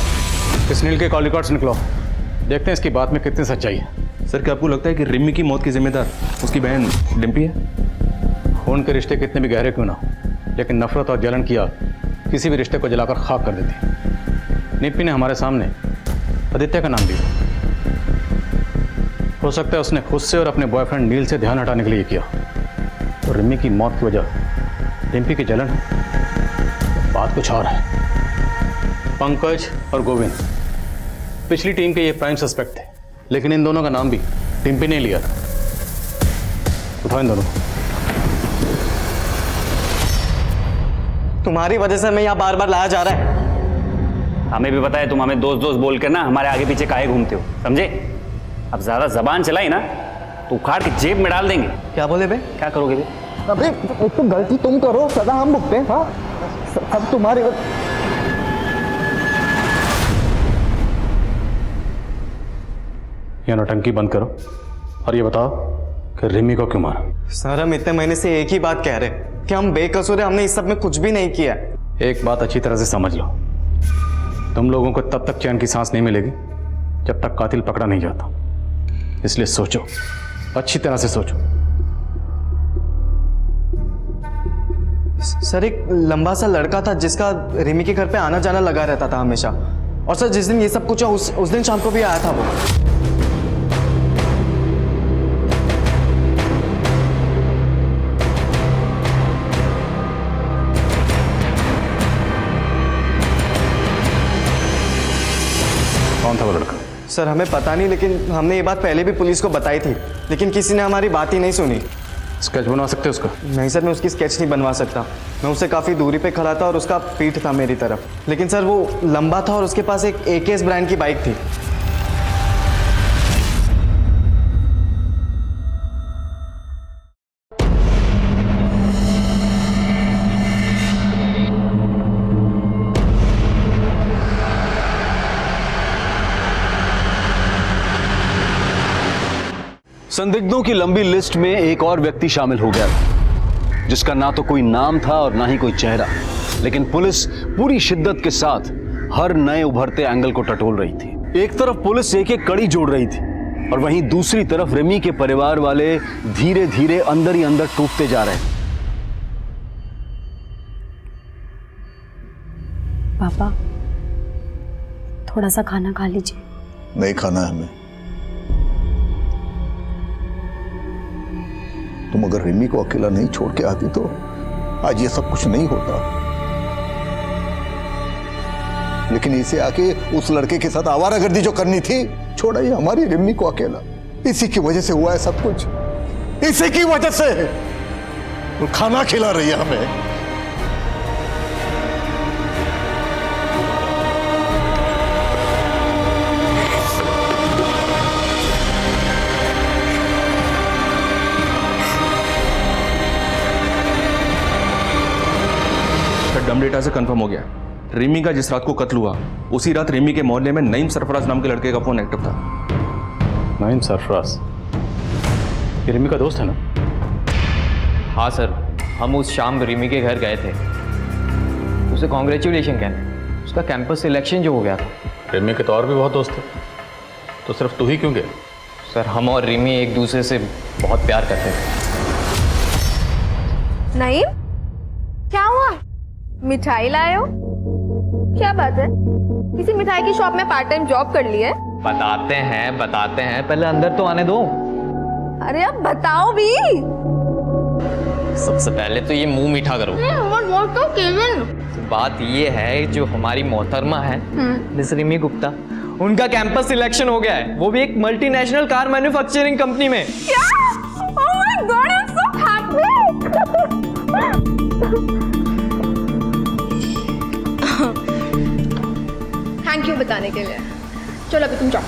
इस नील के कॉल रिकॉर्ड्स निकलो, देखते हैं इसकी बात में कितनी सच्चाई है। सर क्या आपको लगता है कि रिमी की मौत की जिम्मेदार उसकी बहन डिम्पी है? खून के रिश्ते कितने भी गहरे क्यों ना हो, लेकिन नफरत और जलन किया किसी भी रिश्ते को जलाकर खाक कर देती। निप्पी ने हमारे सामने आदित्य का नाम दिया। हो सकता है उसने खुद से और अपने बॉयफ्रेंड नील से ध्यान हटाने के लिए किया। तो रिमी की मौत की वजह डिम्पी की जलन, बात कुछ और है। पंकज और गोविंद पिछली टीम के ये प्राइम सस्पेक्ट थे, लेकिन इन दोनों का नाम भी डिम्पी ने लिया था। उठाओ इन दोनों। तुम्हारी वजह से हमें यहाँ बार बार लाया जा रहा है। हमें भी पता है तुम हमें दोस्त दोस्त बोल कर ना हमारे आगे पीछे काहे घूमते हो, समझे? अब ज्यादा जबान चलाई ना तो उखाड़ के जेब में डाल देंगे। क्या बोले बे? क्या करोगे बे? अबे एक तो गलती तुम करो, सदा हम भुगते हैं। हाँ सब तुम्हारी ये नौटंकी बंद करो और ये बताओ कि रिमी को क्यों मारा? सर हम इतने महीने से एक ही बात कह रहे कि हम बेकसूर हैं, हमने इस सब में कुछ भी नहीं किया। एक बात अच्छी तरह से समझ लो, तुम लोगों को तब तक चैन की सांस नहीं मिलेगी जब तक कातिल पकड़ा नहीं जाता। इसलिए सोचो, अच्छी तरह से सोचो। सर एक लंबा सा लड़का था जिसका रिमी के घर पे आना जाना लगा रहता था हमेशा, और सर जिस दिन ये सब कुछ उस दिन शाम को भी आया था वो। कौन था वो लड़का? सर हमें पता नहीं, लेकिन हमने ये बात पहले भी पुलिस को बताई थी, लेकिन किसी ने हमारी बात ही नहीं सुनी। स्केच बनवा सकते हो उसका? नहीं सर, मैं उसकी स्केच नहीं बनवा सकता। मैं उससे काफ़ी दूरी पे खड़ा था और उसका पीठ था मेरी तरफ, लेकिन सर वो लंबा था और उसके पास एक AKS ब्रांड की बाइक थी। संदिग्धों की लंबी लिस्ट में एक और व्यक्ति शामिल हो गया था, जिसका ना तो कोई नाम था और ना ही कोई चेहरा, लेकिन पुलिस पूरी शिद्दत के साथ हर नए उभरते एंगल को टटोल रही थी। एक तरफ पुलिस एक एक कड़ी जोड़ रही थी और वहीं दूसरी तरफ रिमी के परिवार वाले धीरे धीरे अंदर ही अंदर टूटते जा रहे थे। पापा थोड़ा सा खाना खा लीजिए। नहीं खाना है हमें। तुम अगर रिमी को अकेला नहीं छोड़ के आती तो आज ये सब कुछ नहीं होता, लेकिन इसे आके उस लड़के के साथ आवारागर्दी जो करनी थी, छोड़ा ये हमारी रिमी को अकेला। इसी की वजह से हुआ है सब कुछ, इसी की वजह से। वो खाना खिला रही है हमें। डम डेटा से कंफर्म हो गया, रिमी का जिस रात को कत्ल हुआ उसी रात रिमी के मोहल्ले में नईम सरफराज नाम के लड़के का फोन एक्टिव था। नईम सरफराज ये रिमी का दोस्त है ना? हाँ सर, हम उस शाम रिमी के घर गए थे, उसे कॉन्ग्रेचुलेशन कहने। उसका कैंपस सिलेक्शन जो हो गया था। रिमी के तो और भी बहुत दोस्त थे, तो सिर्फ तू ही क्यों गया? सर हम और रिमी एक दूसरे से बहुत प्यार करते थे। नईम, क्या हुआ? मिठाई लाए हो? क्या बात है? किसी मिठाई की शॉप में पार्ट टाइम जॉब कर ली है? बताते हैं, पहले अंदर तो आने दो। अरे अब बताओ भी। सबसे पहले तो ये मुंह मीठा करो। तो केविन, बात ये है जो हमारी मोहतरमा है मिस रिमी गुप्ता, उनका कैंपस सिलेक्शन हो गया है, वो भी एक मल्टीनेशनल कार मैन्युफैक्चरिंग कंपनी में। क्या? Oh my God, I'm so happy. Thank you बताने के लिए। चलो अभी तुम जाओ।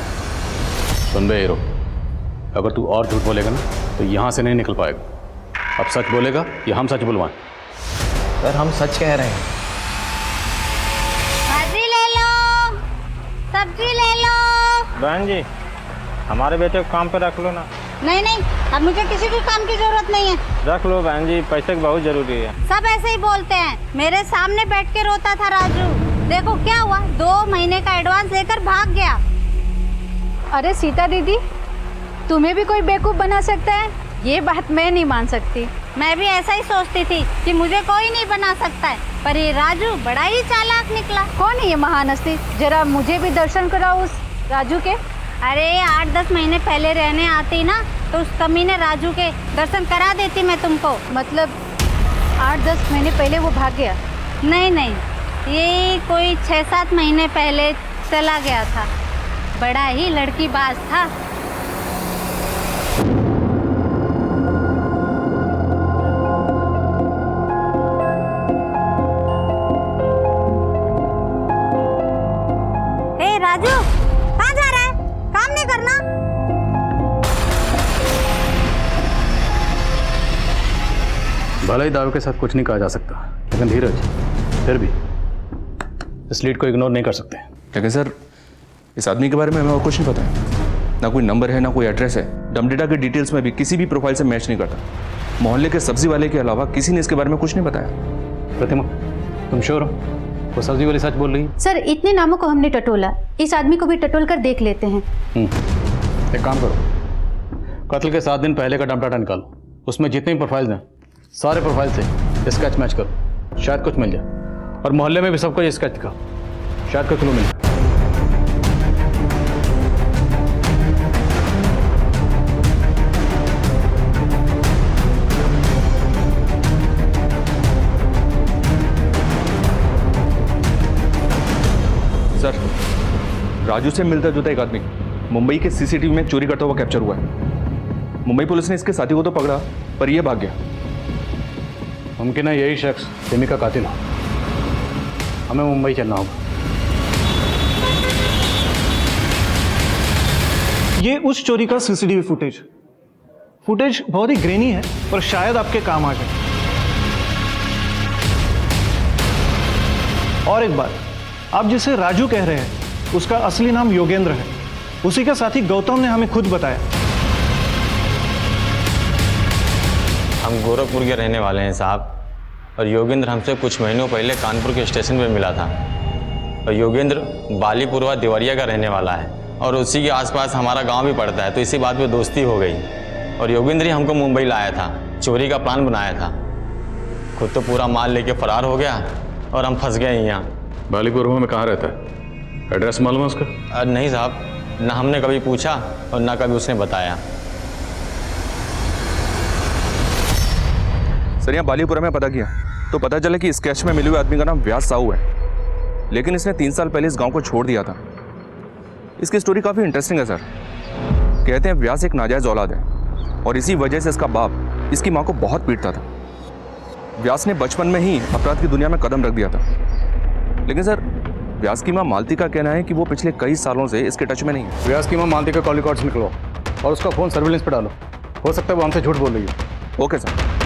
सुन बे हीरो, अगर तू और झूठ बोलेगा ना तो यहाँ से नहीं निकल पाएगा। अब सच बोलेगा या हम सच बुलवाएं? सर हम सच कह रहे हैं। भाजी ले लो, सब्जी ले लो। बहन जी, हमारे बेटे को काम पे रख लो ना। नहीं नहीं, अब मुझे किसी भी काम की जरूरत नहीं है। रख लो बहन जी, पैसे की बहुत जरूरी है। सब ऐसे ही बोलते हैं। मेरे सामने बैठ के रोता था राजू, देखो क्या हुआ, 2 महीने का एडवांस लेकर भाग गया। अरे सीता दीदी, तुम्हें भी कोई बेवकूफ़ बना सकता है, ये बात मैं नहीं मान सकती। मैं भी ऐसा ही सोचती थी कि मुझे कोई नहीं बना सकता है, पर ये राजू बड़ा ही चालाक निकला। कौन है ये महान हस्ती? जरा मुझे भी दर्शन कराओ उस राजू के। अरे 8-10 महीने पहले रहने आती ना, तो उस कमीने राजू के दर्शन करा देती मैं तुमको। मतलब 8-10 महीने पहले वो भाग गया? नहीं नहीं, ये कोई 6-7 महीने पहले चला गया था। बड़ा ही लड़कीबाज था। ए राजू, कहाँ जा रहा है? काम नहीं करना? भले ही दावे के साथ कुछ नहीं कहा जा सकता, लेकिन धीरज, फिर भी इस लीड को इग्नोर नहीं कर सकते। लेकिन सर, इस आदमी के बारे में हमें और कुछ नहीं पता है। ना कोई नंबर है, ना कोई एड्रेस है। डमडेटा के डिटेल्स में भी किसी भी प्रोफाइल से मैच नहीं करता। मोहल्ले के सब्जी वाले के अलावा किसी ने इसके बारे में कुछ नहीं बताया। प्रतिमा, तुम श्योर हो वो सब्जी वाली सच बोल रही है? सर, इतने नामों को हमने टटोला, इस आदमी को भी टटोल कर देख लेते हैं। एक काम करो, कत्ल के 7 दिन पहले का डमडाटा निकालो, उसमें जितने भी प्रोफाइल्स हैं सारे प्रोफाइल से स्केच मैच करो, शायद कुछ मिल जाए। और मोहल्ले में भी सबको ये स्केच दिखाओ, शायद कोई क्लू मिले। सर, राजू से मिलता जुलता एक आदमी मुंबई के सीसीटीवी में चोरी करता हुआ कैप्चर हुआ है। मुंबई पुलिस ने इसके साथी को तो पकड़ा, पर यह भाग गया। मुमकिन है यही शख्स रिमी का कातिल हो। हमें मुंबई चलना होगा। ये उस चोरी का सीसीटीवी फुटेज बहुत ही ग्रेनी है, पर शायद आपके काम आ जाए। और एक बात, आप जिसे राजू कह रहे हैं उसका असली नाम योगेंद्र है। उसी का साथी गौतम ने हमें खुद बताया। हम गोरखपुर के रहने वाले हैं साहब, और योगेंद्र हमसे कुछ महीनों पहले कानपुर के स्टेशन पे मिला था। और योगेंद्र बालीपुरवा देवरिया का रहने वाला है, और उसी के आसपास हमारा गांव भी पड़ता है, तो इसी बात पे दोस्ती हो गई। और योगेंद्र ही हमको मुंबई लाया था, चोरी का प्लान बनाया था। खुद तो पूरा माल लेके फरार हो गया और हम फंस गए यहाँ। बालीपुरवा में कहाँ रहता है? एड्रेस मालूम है उसका? नहीं साहब, ना हमने कभी पूछा और ना कभी उसने बताया। सर, यहाँ बालीपुरा में पता किया तो पता चला कि स्केच में मिले हुए आदमी का नाम व्यास साहू है, लेकिन इसने 3 साल पहले इस गांव को छोड़ दिया था। इसकी स्टोरी काफ़ी इंटरेस्टिंग है सर। कहते हैं व्यास एक नाजायज़ औलाद है, और इसी वजह से इसका बाप इसकी माँ को बहुत पीटता था। व्यास ने बचपन में ही अपराध की दुनिया में कदम रख दिया था। लेकिन सर, व्यास की माँ मालती का कहना है कि वो पिछले कई सालों से इसके टच में नहीं है। व्यास की माँ मालती का कॉल रिकॉर्ड्स निकलो और उसका फ़ोन सर्विलेंस पे डालो। हो सकता है वो हमसे झूठ बोल रही है। Okay sir.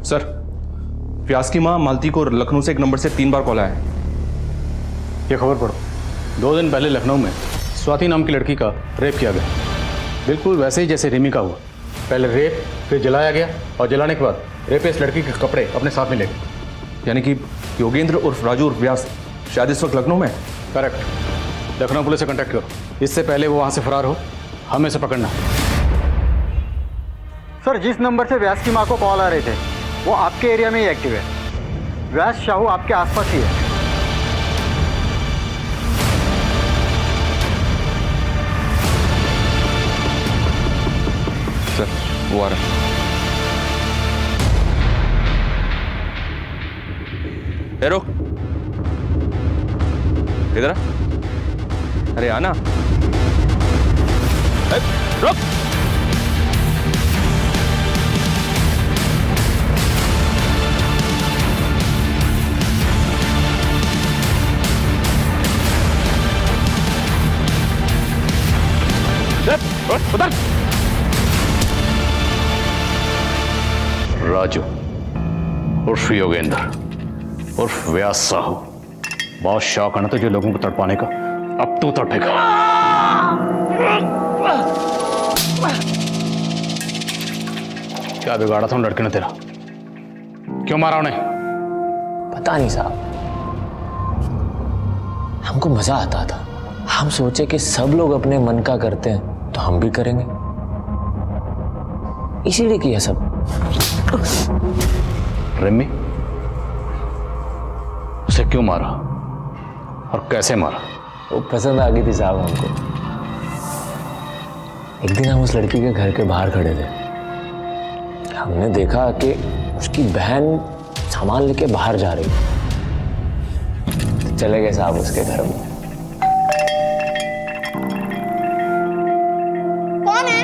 सर, व्यास की माँ मालती को लखनऊ से एक नंबर से 3 बार कॉल आया है। ये खबर पढ़ो। 2 दिन पहले लखनऊ में स्वाति नाम की लड़की का रेप किया गया, बिल्कुल वैसे ही जैसे रिमी का हुआ। पहले रेप, फिर जलाया गया, और जलाने के बाद रेपिस्ट लड़की के कपड़े अपने साथ में ले गए। यानी कि योगेंद्र उर्फ राजू उर्फ व्यास शायद इस वक्त लखनऊ में? करेक्ट। लखनऊ पुलिस से कांटेक्ट करो, इससे पहले वो वहाँ से फरार हो। हमें से पकड़ना। सर, जिस नंबर से व्यास की माँ को कॉल आ रहे थे वो आपके एरिया में ही एक्टिव है। व्यास साहू आपके आसपास ही है। सर, वो आ रहा है। इधर आ। अरे आना। रुक। उधर। राजू उर्फ योगेंद्र उर्फ व्यास साहू, बहुत शौक है ना तुझे लोगों को तड़पाने का, अब तू तड़पेगा। क्या बिगाड़ा था उन लड़के ने तेरा? क्यों मारा उन्हें? पता नहीं साहब, हमको मजा आता था। हम सोचे कि सब लोग अपने मन का करते हैं तो हम भी करेंगे, इसीलिए किया सब। रिमी, उसे क्यों मारा और कैसे मारा? वो पसंद आ गई थी साहब हमको। एक दिन हम उस लड़की के घर के बाहर खड़े थे, हमने देखा कि उसकी बहन सामान लेके बाहर जा रही थी। चले गए साहब उसके घर में। कौन है?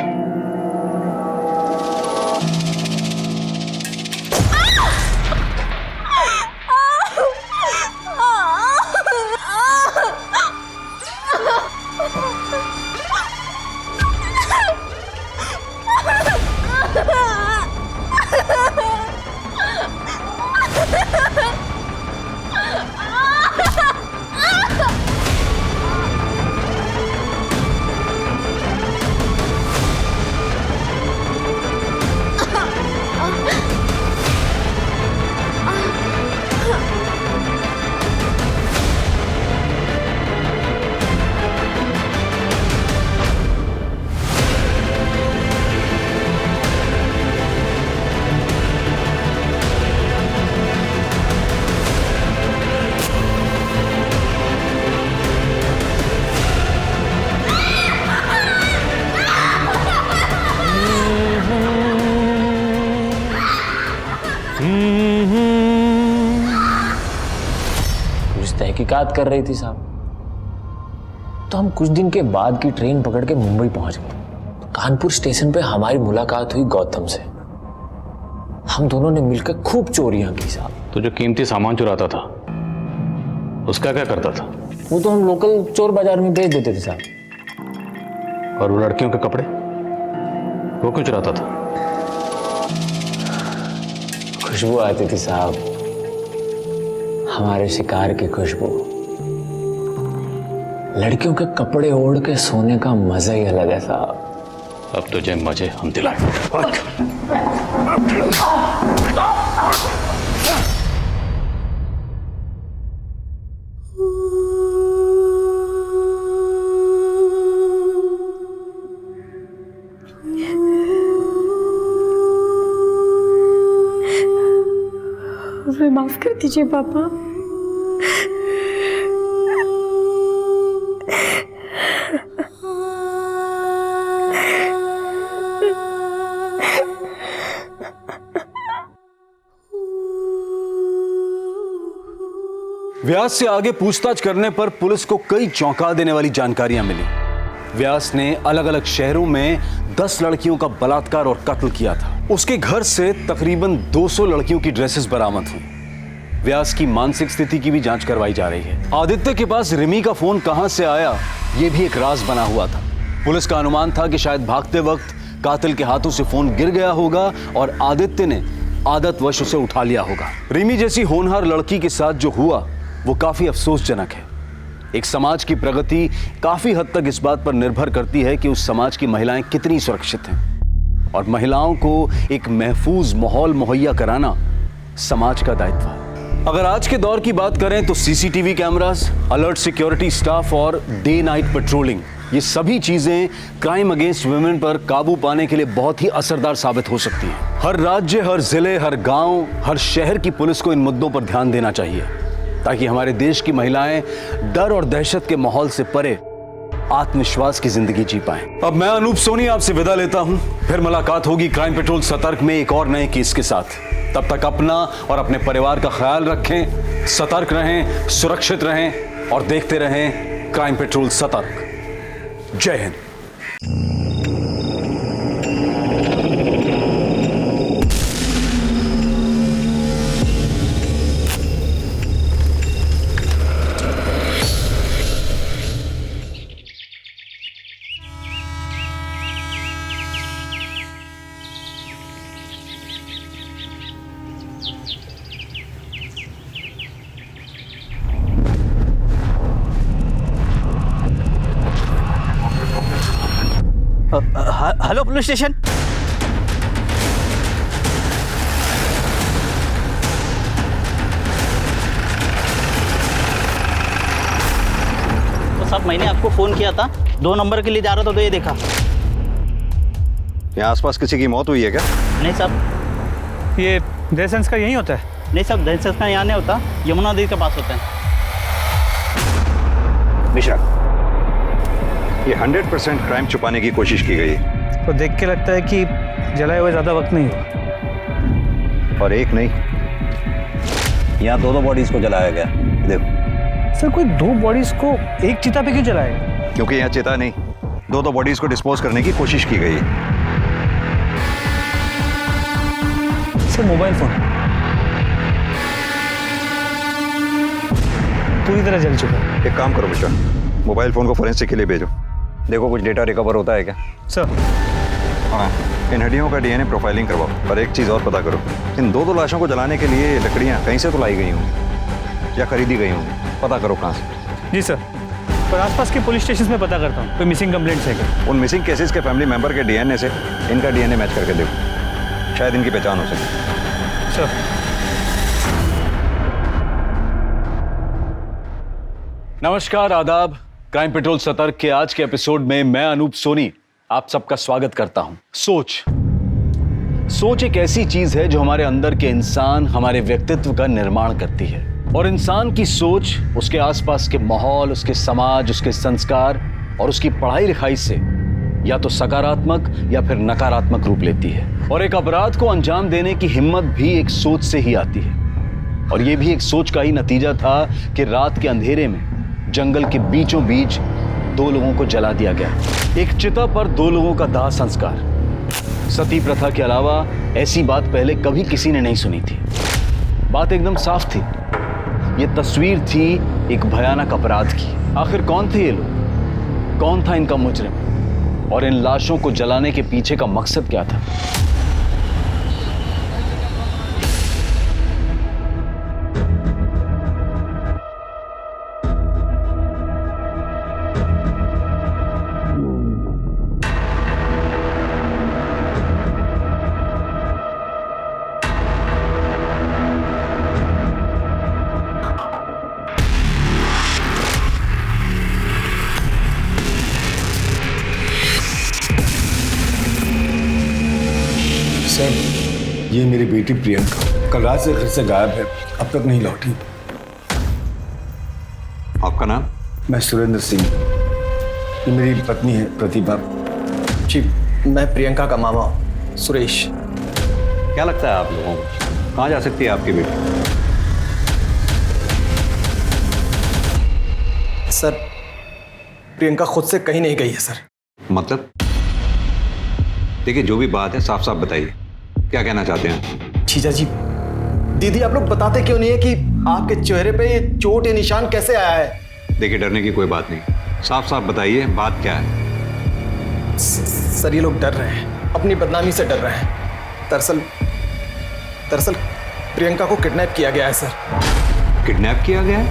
तहकीकात कर रही थी साहब, तो हम कुछ दिन के बाद की ट्रेन पकड़ के मुंबई पहुंच गए। तो कानपुर स्टेशन पे हमारी मुलाकात हुई गौतम से। हम दोनों ने मिलकर खूब चोरियां की साहब। तो जो कीमती सामान चुराता था उसका क्या करता था? वो तो हम लोकल चोर बाजार में बेच देते थे साहब। और वो लड़कियों के कपड़े वो क्यों चुराता था? खुशबू आती थी साहब, हमारे शिकार की खुशबू। लड़कियों के कपड़े ओढ़ के सोने का मजा ही अलग है साहब। अब तुझे मजे हम दिलाएं। मुझे माफ कर दीजिए पापा। व्यास से आगे पूछताछ करने पर पुलिस को कई चौंका देने वाली जानकारियां मिली। व्यास ने अलग अलग शहरों में 10 लड़कियों का बलात्कार और कत्ल किया था। उसके घर से तकरीबन 200 लड़कियों की ड्रेसेस बरामद हुई। व्यास की मानसिक स्थिति की भी जांच करवाई जा रही है। आदित्य के पास रिमी का फोन कहां से आया, यह भी एक राज बना हुआ था। पुलिस का अनुमान था कि शायद भागते वक्त कातिल के हाथों से फोन गिर गया होगा और आदित्य ने आदतवश उसे उठा लिया होगा। रिमी जैसी होनहार लड़की के साथ जो हुआ वो काफी अफसोसजनक है। एक समाज की प्रगति काफी हद तक इस बात पर निर्भर करती है कि उस समाज की महिलाएं कितनी सुरक्षित हैं, और महिलाओं को एक महफूज माहौल मुहैया कराना समाज का दायित्व है। अगर आज के दौर की बात करें तो CCTV cameras, alert security staff और डे नाइट पेट्रोलिंग, ये सभी चीजें क्राइम अगेंस्ट वुमेन पर काबू पाने के लिए बहुत ही असरदार साबित हो सकती हैं। हर राज्य, हर जिले, हर गांव, हर शहर की पुलिस को इन मुद्दों पर ध्यान देना चाहिए ताकि हमारे देश की महिलाएं डर और दहशत के माहौल से परे आत्मविश्वास की जिंदगी जी पाएं। अब मैं अनूप सोनी आपसे विदा लेता हूं। फिर मुलाकात होगी क्राइम पेट्रोल सतर्क में एक और नए केस के साथ। तब तक अपना और अपने परिवार का ख्याल रखें, सतर्क रहें, सुरक्षित रहें और देखते रहें क्राइम पेट्रोल सतर्क। जय हिंद। Hello police station. तो साहब मैंने आपको फोन किया था, 2 नंबर के लिए जा रहा था तो ये देखा। यहाँ आसपास किसी की मौत हुई है क्या? नहीं साहब। ये दहसंस का यही होता है? नहीं साहब, दहसंस का यहाँ नहीं होता, यमुना नदी के पास होता है। निशा, ये 100% क्राइम छुपाने की कोशिश की गई है। तो देख के लगता है कि जलाए हुए ज़्यादा वक्त नहीं हुआ। और एक नहीं, यहाँ 2 बॉडीज को जलाया गया। देखो सर, कोई 2 बॉडीज को एक चिता पे क्यों जलाएगा? क्योंकि यहाँ चिता नहीं, 2 बॉडीज को डिस्पोज करने की कोशिश की गई है। सर मोबाइल फोन पूरी तरह जल चुका है। एक काम करो बेटा, मोबाइल फोन को फोरेंसिक के लिए भेजो। देखो कुछ डेटा रिकवर होता है क्या? सर। हाँ, इन हड्डियों का डीएनए प्रोफाइलिंग करवाओ। और एक चीज़ और पता करो, इन 2 लाशों को जलाने के लिए लकड़ियाँ कहीं से तो लाई गई होंगी या खरीदी गई होंगी। पता करो कहाँ से। जी सर, और आसपास के पुलिस स्टेशन में पता करता हूँ कोई मिसिंग कंप्लेंट्स है क्या। उन मिसिंग केसेस के फैमिली मेंबर के डीएनए से इनका डीएनए मैच करके देखो, शायद इनकी पहचान हो सके। सर। नमस्कार, आदाब। क्राइम पेट्रोल सतर्क के आज के एपिसोड में मैं अनूप सोनी आप सबका स्वागत करता हूं। सोच एक ऐसी चीज है जो हमारे अंदर के इंसान, हमारे व्यक्तित्व का निर्माण करती है। और इंसान की सोच उसके आसपास के माहौल, उसके समाज, उसके संस्कार और उसकी पढ़ाई लिखाई से या तो सकारात्मक या फिर नकारात्मक रूप लेती है। और एक अपराध को अंजाम देने की हिम्मत भी एक सोच से ही आती है। और यह भी एक सोच का ही नतीजा था कि रात के अंधेरे में जंगल के बीचों बीच 2 लोगों को जला दिया गया। एक चिता पर 2 लोगों का दाह संस्कार। सती प्रथा के अलावा ऐसी बात पहले कभी किसी ने नहीं सुनी थी। बात एकदम साफ थी, ये तस्वीर थी एक भयानक अपराध की। आखिर कौन थे ये लोग? कौन था इनका मुजरिम? और इन लाशों को जलाने के पीछे का मकसद क्या था? सर, ये मेरी बेटी प्रियंका कल रात से घर से गायब है, अब तक नहीं लौटी। आपका नाम? मैं सुरेंद्र सिंह, ये मेरी पत्नी है प्रतिभा। जी, मैं प्रियंका का मामा सुरेश। क्या लगता है आप लोगों को कहाँ जा सकती है आपकी बेटी? सर, प्रियंका खुद से कहीं नहीं गई है सर। मतलब? देखिए, जो भी बात है साफ साफ बताइए, क्या कहना चाहते हैं? जीजा जी, दीदी आप लोग बताते क्यों नहीं है कि आपके चेहरे पे ये चोट, ये निशान कैसे आया है? देखिए, डरने की कोई बात नहीं, साफ साफ बताइए बात क्या है। सर, ये लोग डर रहे हैं, अपनी बदनामी से डर रहे हैं। दरअसल प्रियंका को किडनैप किया गया है सर। किडनैप किया गया है?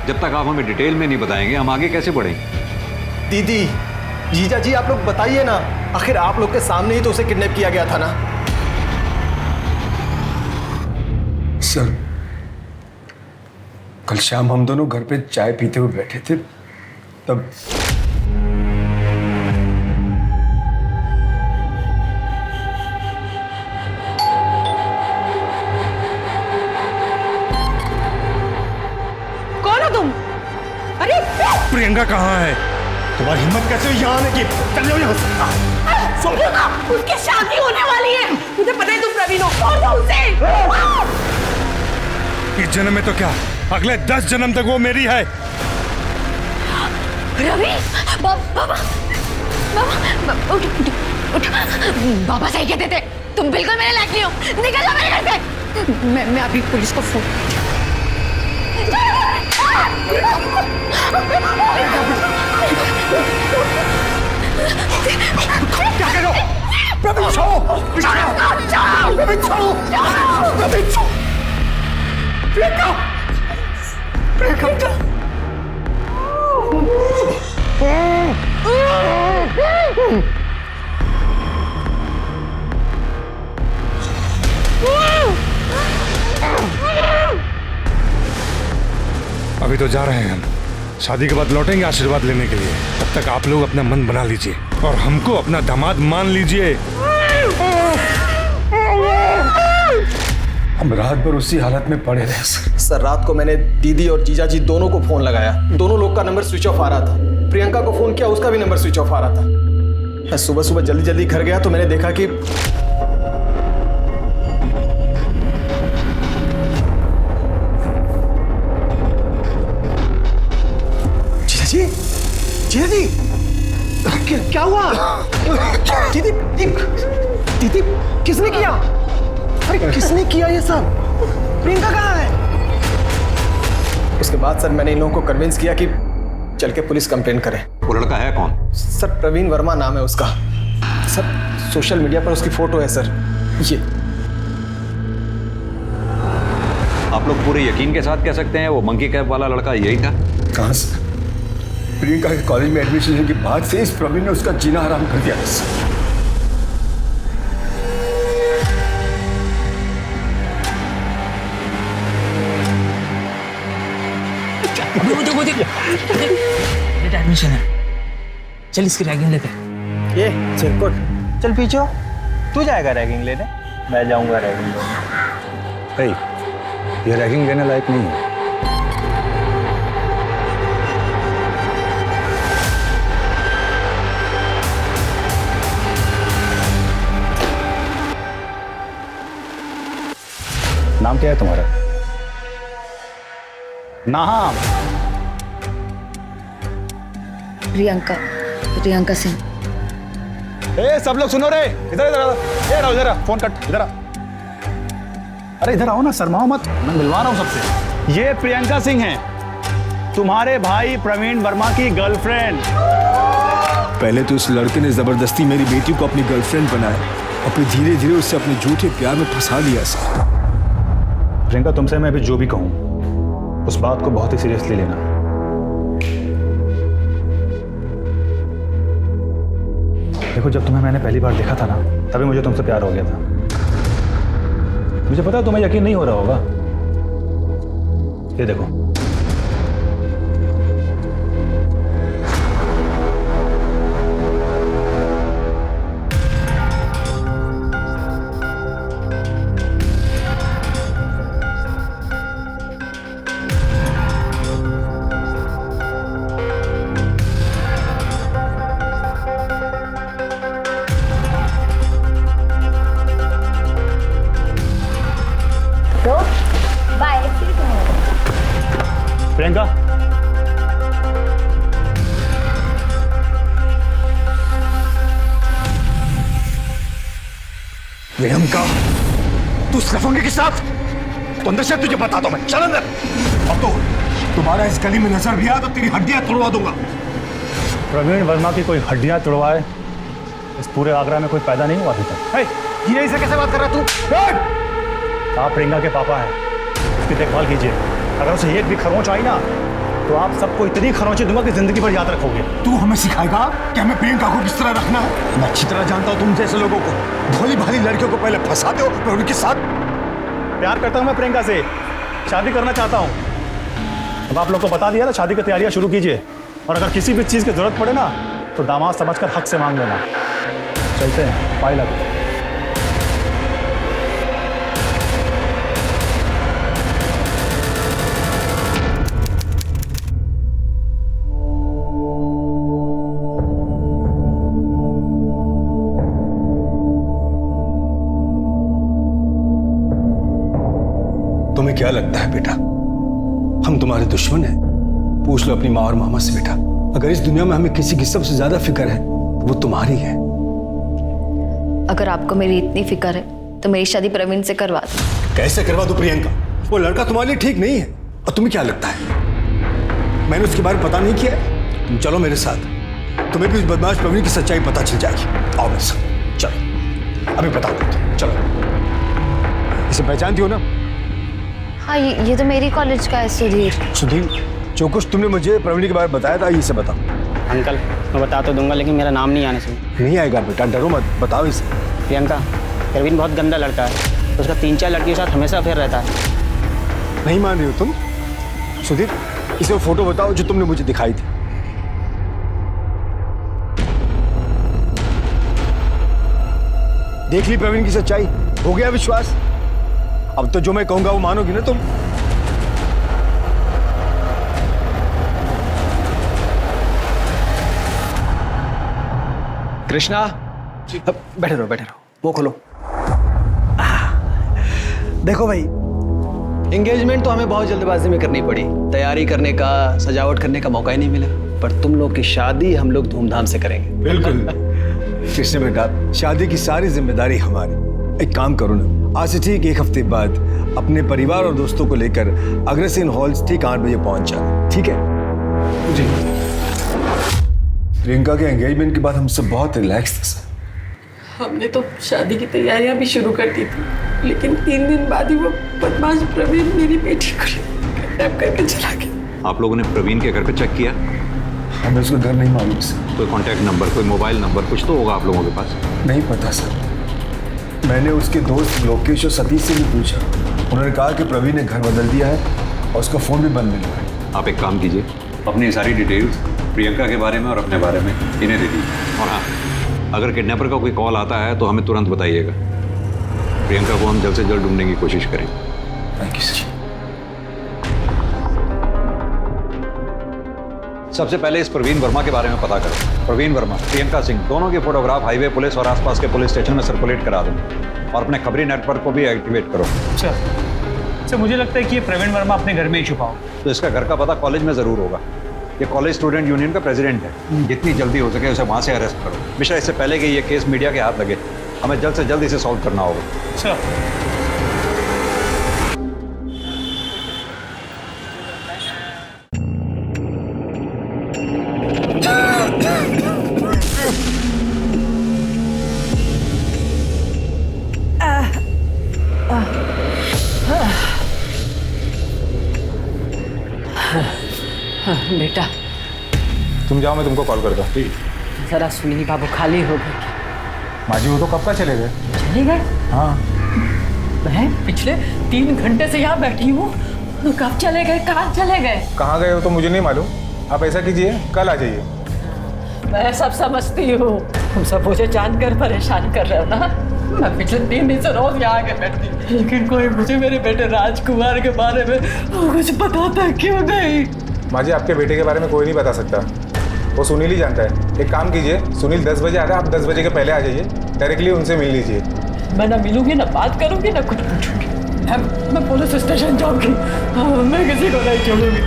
जब तक आप हमें डिटेल में नहीं बताएंगे हम आगे कैसे बढ़ेंगे? दीदी, जीजा जी आप लोग बताइए ना, आखिर आप लोग के सामने ही तो उसे किडनैप किया गया था ना। सर, कल शाम हम दोनों घर पे चाय पीते हुए बैठे थे, तब कौन हो तुम? अरे प्रियंका कहाँ है? तुम्हारी हिम्मत कैसे हुई यहाँ आने की? चल जाओ यहाँ से। प्रियंका, उसकी शादी होने वाली है। मुझे पता है तुम प्रवीण हो, छोड़ दो उसे। इस जन्म में तो क्या, अगले 10 जन्म तक वो मेरी है। रवि, बाबा, उठ, उठ, उठ। बाबा सही कहते थे, तुम बिल्कुल मेरे लायक नहीं हो। निकल जाओ मेरे घर से। मैं अभी पुलिस को फोन। क्या कर रहे हो? प्रवीण छोड़ो! प्रवीण छोड़ो! प्रवीण छोड़ो! प्रियंका! प्रियंका! अभी तो जा रहे हैं हम, शादी के बाद लौटेंगे आशीर्वाद लेने के लिए। तब तक आप लोग अपना मन बना लीजिए और हमको अपना दामाद मान लीजिए। हम रात भर उसी हालत में पड़े रहे। सर रात को मैंने दीदी और जीजा जी दोनों को फोन लगाया, दोनों लोग का नंबर स्विच ऑफ आ रहा था। प्रियंका को फोन किया, उसका भी नंबर स्विच ऑफ आ रहा था। मैं सुबह सुबह जल्दी जल्दी घर गया तो मैंने देखा कि जीजा जी क्या हुआ? दीदी दीदी किसने किया? अरे किसने किया ये सब? प्रियंका कहाँ है? उसके बाद सर मैंने इन लोगों को कन्विंस किया कि चल के पुलिस कंप्लेंट करें। वो लड़का है कौन? सर प्रवीण वर्मा नाम है उसका। सर सोशल मीडिया पर उसकी फोटो है सर। ये आप लोग पूरे यकीन के साथ कह सकते हैं वो मंकी कैप वाला लड़का यही था? कहाँ से? प्रियंका के कॉलेज में एडमिशन के बाद से इस प्रवीण ने उसका जीना हराम कर दिया। एडमिशन है, चल इसकी रैगिंग लेते। ये चिरकुट चल पीछे, तू जाएगा रैगिंग लेने? मैं जाऊंगा रैगिंग लेने। ये रैगिंग लेने लायक नहीं है। नाम क्या है तुम्हारा? नाम? प्रियंका सिंह। ए सब लोग सुनो रे, इधर इधर ये रहो, इधर फोन कट, इधर आ। अरे इधर आओ ना, शर्माओ मत, मैं मिलवा रहा हूं सबसे। ये प्रियंका सिंह हैं, तुम्हारे भाई प्रवीण वर्मा की गर्लफ्रेंड। पहले तो उस लड़के ने जबरदस्ती मेरी बेटी को अपनी गर्लफ्रेंड बनाया और फिर धीरे धीरे उससे अपने झूठे प्यार में फंसा लिया सर। प्रियंका, तुमसे मैं अभी जो भी कहूं उस बात को बहुत ही सीरियसली लेना। देखो, जब तुम्हें मैंने पहली बार देखा था ना, तभी मुझे तुमसे प्यार हो गया था। मुझे पता है तुम्हें यकीन नहीं हो रहा होगा। ये देखो, प्रियंका, प्रियंका, तू उस लफंगे के साथ? तो अंदर से तुझे बताता हूं मैं, चल अंदर। अब तो तुम्हारा इस गली में नजर भी आया तो तेरी हड्डियां तोड़वा दूंगा। प्रवीण वर्मा की कोई हड्डियां तोड़वाए इस पूरे आगरा में कोई पैदा नहीं हुआ अभी तक। ये ऐसे कैसे बात कर रहा तू? आप प्रियंका के पापा हैं, उसकी देखभाल कीजिए। अगर उसे एक भी खरोंच आई ना तो आप सबको इतनी खरोंचे दूंगा कि जिंदगी भर याद रखोगे। तू हमें सिखाएगा कि हमें प्रियंका को किस तरह रखना है? मैं अच्छी तरह जानता हूं तुम जैसे लोगों को। भोली भाली लड़कियों को पहले फंसाते हो फिर उनके साथ। प्यार करता हूं मैं प्रियंका से, शादी करना चाहता हूं। अब आप लोग को बता दिया ना, शादी की तैयारियां शुरू कीजिए। और अगर किसी भी चीज की जरूरत पड़े ना तो दामाद समझकर हक से मांग लेना। चलते हैं, पाई लग। तुम्हें क्या क्या लगता है बेटा, हम तुम्हारे दुश्मन हैं? पूछ लो अपनी माँ और मामा से बेटा। अगर इस दुनिया में हमें किसी की सबसे ज्यादा फिक्र है तो वो तुम्हारी है। अगर आपको मेरी इतनी फिक्र है तो मेरी शादी प्रवीण से करवा दो। कैसे करवा दो प्रियंका? वो लड़का तुम्हारे लिए ठीक नहीं है। और तुम्हें क्या लगता है मैंने उसके बारे में पता नहीं किया? तुम चलो मेरे साथ, तुम्हें भी उस बदमाश प्रवीण की सच्चाई पता चल जाएगी। आओ मेरे साथ, चलो अभी बता दो। चलो, इसे पहचानती हो ना? हाँ, ये तो मेरी कॉलेज का है, सुधीर। सुधीर, जो कुछ तुमने मुझे प्रवीण के बारे में बताया था, इसे बताओ। अंकल, मैं बता तो दूंगा लेकिन मेरा नाम नहीं आने से। नहीं आएगा बेटा, डरो मत, बताओ इसे। प्रियंका, प्रवीण बहुत गंदा लड़का है, उसका 3-4 लड़कियों के साथ हमेशा अफेयर रहता है। नहीं मान रही हो तुम? सुधीर, इसे वो फोटो बताओ जो तुमने मुझे दिखाई थी। देख ली प्रवीण की सच्चाई? हो गया विश्वास? अब तो जो मैं कहूंगा वो मानोगी ना तुम? कृष्णा, बैठे रहो, वो खोलो। देखो भाई, एंगेजमेंट तो हमें बहुत जल्दबाजी में करनी पड़ी, तैयारी करने का, सजावट करने का मौका ही नहीं मिला। पर तुम लोग की शादी हम लोग धूमधाम से करेंगे। बिल्कुल कृष्ण बेटा, शादी की सारी जिम्मेदारी हमारी। एक काम करो ना, आज से ठीक 1 हफ्ते बाद अपने परिवार और दोस्तों को लेकर अग्रसेन हॉल्स ठीक 8 बजे पहुंच जाना, ठीक है? जी। प्रियंका के एंगेजमेंट के बाद हम सब बहुत रिलैक्स थे सर। हमने तो शादी की तैयारियां भी शुरू कर दी थी, लेकिन 3 दिन बाद ही वो बदमाश प्रवीण मेरी बेटी को किडनैप करके चला गया। आप लोगों ने प्रवीण के घर पे चेक किया? हमें उसका घर नहीं मालूम सर। कोई कांटेक्ट नंबर, कोई मोबाइल नंबर कुछ तो होगा आप लोगों के पास? नहीं पता सर। मैंने उसके दोस्त लोकेश और सतीश से भी पूछा, उन्होंने कहा कि प्रवीण ने घर बदल दिया है और उसका फोन भी बंद मिल रहा है। आप एक काम कीजिए, अपनी सारी डिटेल्स प्रियंका के बारे में और अपने बारे में इन्हें दे दीजिए। और हाँ, अगर किडनैपर का कोई कॉल आता है तो हमें तुरंत बताइएगा। प्रियंका को हम जल्द से जल्द ढूंढने की कोशिश करेंगे। Thank you sir. सबसे पहले इस प्रवीण वर्मा के बारे में पता करो। प्रवीण वर्मा, प्रियंका सिंह, दोनों की फोटोग्राफ हाईवे पुलिस और आसपास के पुलिस स्टेशन में सर्कुलेट करा दो और अपने खबरी नेटवर्क को भी एक्टिवेट करो। सर, मुझे लगता है कि ये प्रवीण वर्मा अपने घर में ही छुपा हो। तो इसका घर का पता कॉलेज में जरूर होगा। ये कॉलेज स्टूडेंट यूनियन का प्रेसिडेंट है। जितनी जल्दी हो सके उसे वहाँ से अरेस्ट करो। मिश्रा, इससे पहले कि ये केस मीडिया के हाथ लगे, हमें जल्द से जल्द इसे सॉल्व करना होगा। सर, बेटा, तुम जाओ, मैं तुमको कॉल करता हूँ। जरा सुनिए बाबू, खाली हो गए। माँ जी, वो तो कब का चले गए? चले गए? हाँ। मैं पिछले 3 घंटे से यहाँ बैठी हूँ। कब चले गए, कहाँ चले गए? कहाँ गए हो तो मुझे नहीं मालूम। आप ऐसा कीजिए, कल आ जाइए। मैं सब समझती हूँ, तुम सब मुझे जानकर परेशान कर रहे हो ना। मैं पिछले 3 दिन से रोज यहाँ आके बैठती, लेकिन कोई मुझे मेरे बेटे राजकुमार के बारे में कुछ बताता क्यों नहीं? माँ जी, आपके बेटे के बारे में कोई नहीं बता सकता, वो सुनील ही जानता है। एक काम कीजिए, सुनील 10 बजे आ रहा है, आप 10 बजे के पहले आ जाइए, डायरेक्टली उनसे मिल लीजिए। मैं ना मिलूंगी, ना बात करूंगी, ना कुछ पूछूंगी। मैं पुलिस स्टेशन जाऊंगी, मैं किसी को नहीं छोड़ूंगी।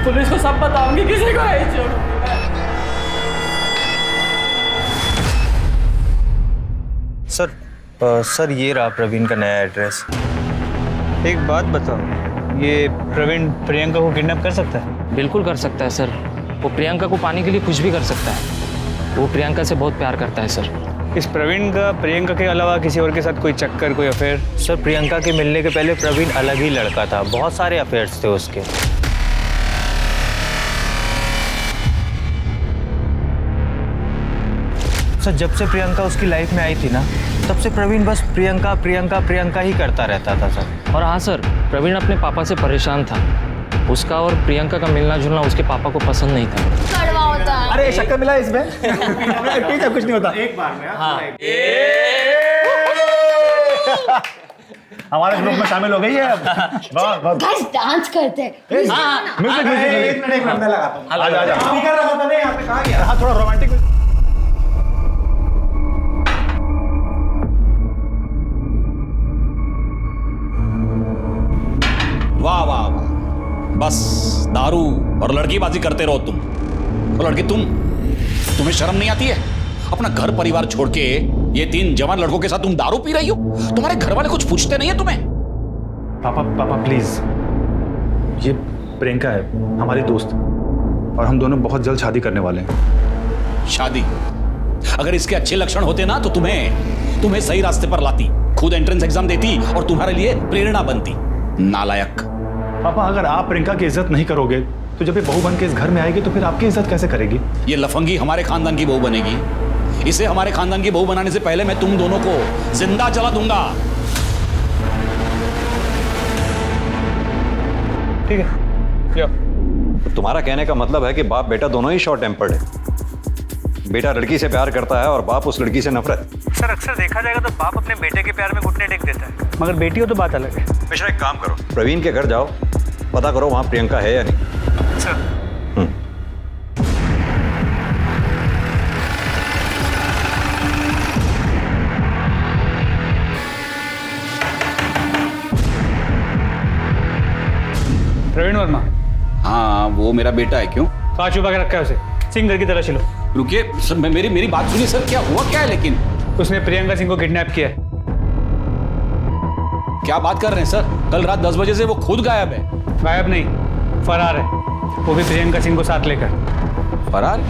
पुलिस को सब बताऊंगी, किसी को नहीं छोड़ूंगी। सर, ये रहा प्रवीण का नया एड्रेस। एक बात बताओ, ये प्रवीण प्रियंका को किडनैप कर सकता है? बिल्कुल कर सकता है सर। वो प्रियंका को पाने के लिए कुछ भी कर सकता है। वो प्रियंका से बहुत प्यार करता है सर। इस प्रवीण का प्रियंका के अलावा किसी और के साथ कोई चक्कर, कोई अफेयर? सर, प्रियंका के मिलने के पहले प्रवीण अलग ही लड़का था, बहुत सारे अफेयर्स थे उसके। सर, जब से प्रियंका उसकी लाइफ में आई थी ना, तब से प्रवीण बस प्रियंका प्रियंका प्रियंका ही करता रहता था सर। और हाँ सर, प्रवीण अपने पापा से परेशान था। उसका और प्रियंका का मिलना जुलना उसके पापा को पसंद नहीं था। कड़वा होता है। अरे शक्कर मिला इसमें? कुछ नहीं होता। एक बार में हाँ। हमारे ग्रुप में शामिल हो गई है अब। बहुत गाइस डांस करते हैं। हाँ, म्यूजिक एक मिनट मैं लगाता हूँ। आजा स्पीकर रखा था नहीं, यहाँ पे कहाँ गया? हाँ, थोड़ा रोमांटिक। बस दारू और लड़कीबाजी करते रहो तुम। और लड़की तुम्हें शर्म नहीं आती है? अपना घर परिवार छोड़ के ये 3 जवान लड़कों के साथ तुम दारू पी रही हो? तुम्हारे घर वाले कुछ पूछते नहीं है तुम्हें? पापा प्लीज, ये प्रियंका है हमारी दोस्त, और हम दोनों बहुत जल्द शादी करने वाले हैं। शादी? अगर इसके अच्छे लक्षण होते ना तो तुम्हें सही रास्ते पर लाती, खुद एंट्रेंस एग्जाम देती और तुम्हारे लिए प्रेरणा बनती। नालायक। पापा, अगर आप प्रियंका की इज्जत नहीं करोगे तो जब ये बहू बन के इस घर में आएगी तो फिर आपकी इज्जत कैसे करेगी? ये लफंगी हमारे खानदान की बहू बनेगी। इसे हमारे खानदान की बहू बनाने से पहले मैं तुम दोनों को जिंदा जला दूंगा। ठीक है। तुम्हारा कहने का मतलब है कि बाप बेटा दोनों ही शॉर्ट टेम्पर्ड है। बेटा लड़की से प्यार करता है और बाप उस लड़की से नफरत। सर, अक्सर देखा जाएगा तो बाप अपने बेटे के प्यार में घुटने टेक देता है, मगर बेटी हो तो बात अलग है। मिश्रा, एक काम करो, प्रवीण के घर जाओ, पता करो वहां प्रियंका है या नहीं। सर। प्रवीण वर्मा? हाँ, वो मेरा बेटा है। क्यों? कहाँ छुपा के रखा है उसे? सिंह घर की तरह चलो। रुकिए सर, मेरी बात सुनिए सर। क्या हुआ क्या है? लेकिन उसने प्रियंका सिंह को किडनैप किया है। क्या बात कर रहे हैं सर? कल रात 10 बजे से वो खुद गायब है। गायब नहीं, फरार है, वो भी प्रियंका सिंह को साथ लेकर। फरार?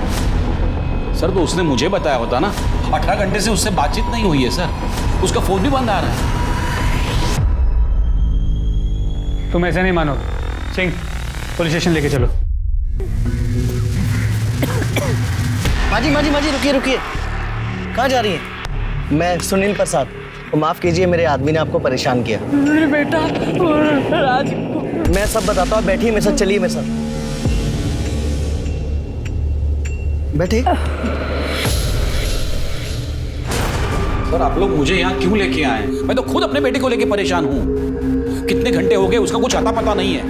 सर, तो उसने मुझे बताया होता ना। 18 घंटे से उससे बातचीत नहीं हुई है सर। उसका फोन भी बंद आ रहा है। तुम ऐसे नहीं मानोगे। सिंह, पुलिस स्टेशन लेके चलो। माजी रुकिए। कहाँ जा रही हैं? मैं सुनील प्रसाद। माफ कीजिए, मेरे आदमी ने आपको परेशान किया। मेरे बेटा राज। मैं सब बताता हूँ, बैठिए मेरे साथ, चलिए मेरे साथ बैठिए। सर, आप लोग मुझे यहाँ क्यों लेके आए? मैं तो खुद अपने बेटे को लेके परेशान हूँ। कितने घंटे हो गए, उसका कुछ अता पता नहीं है।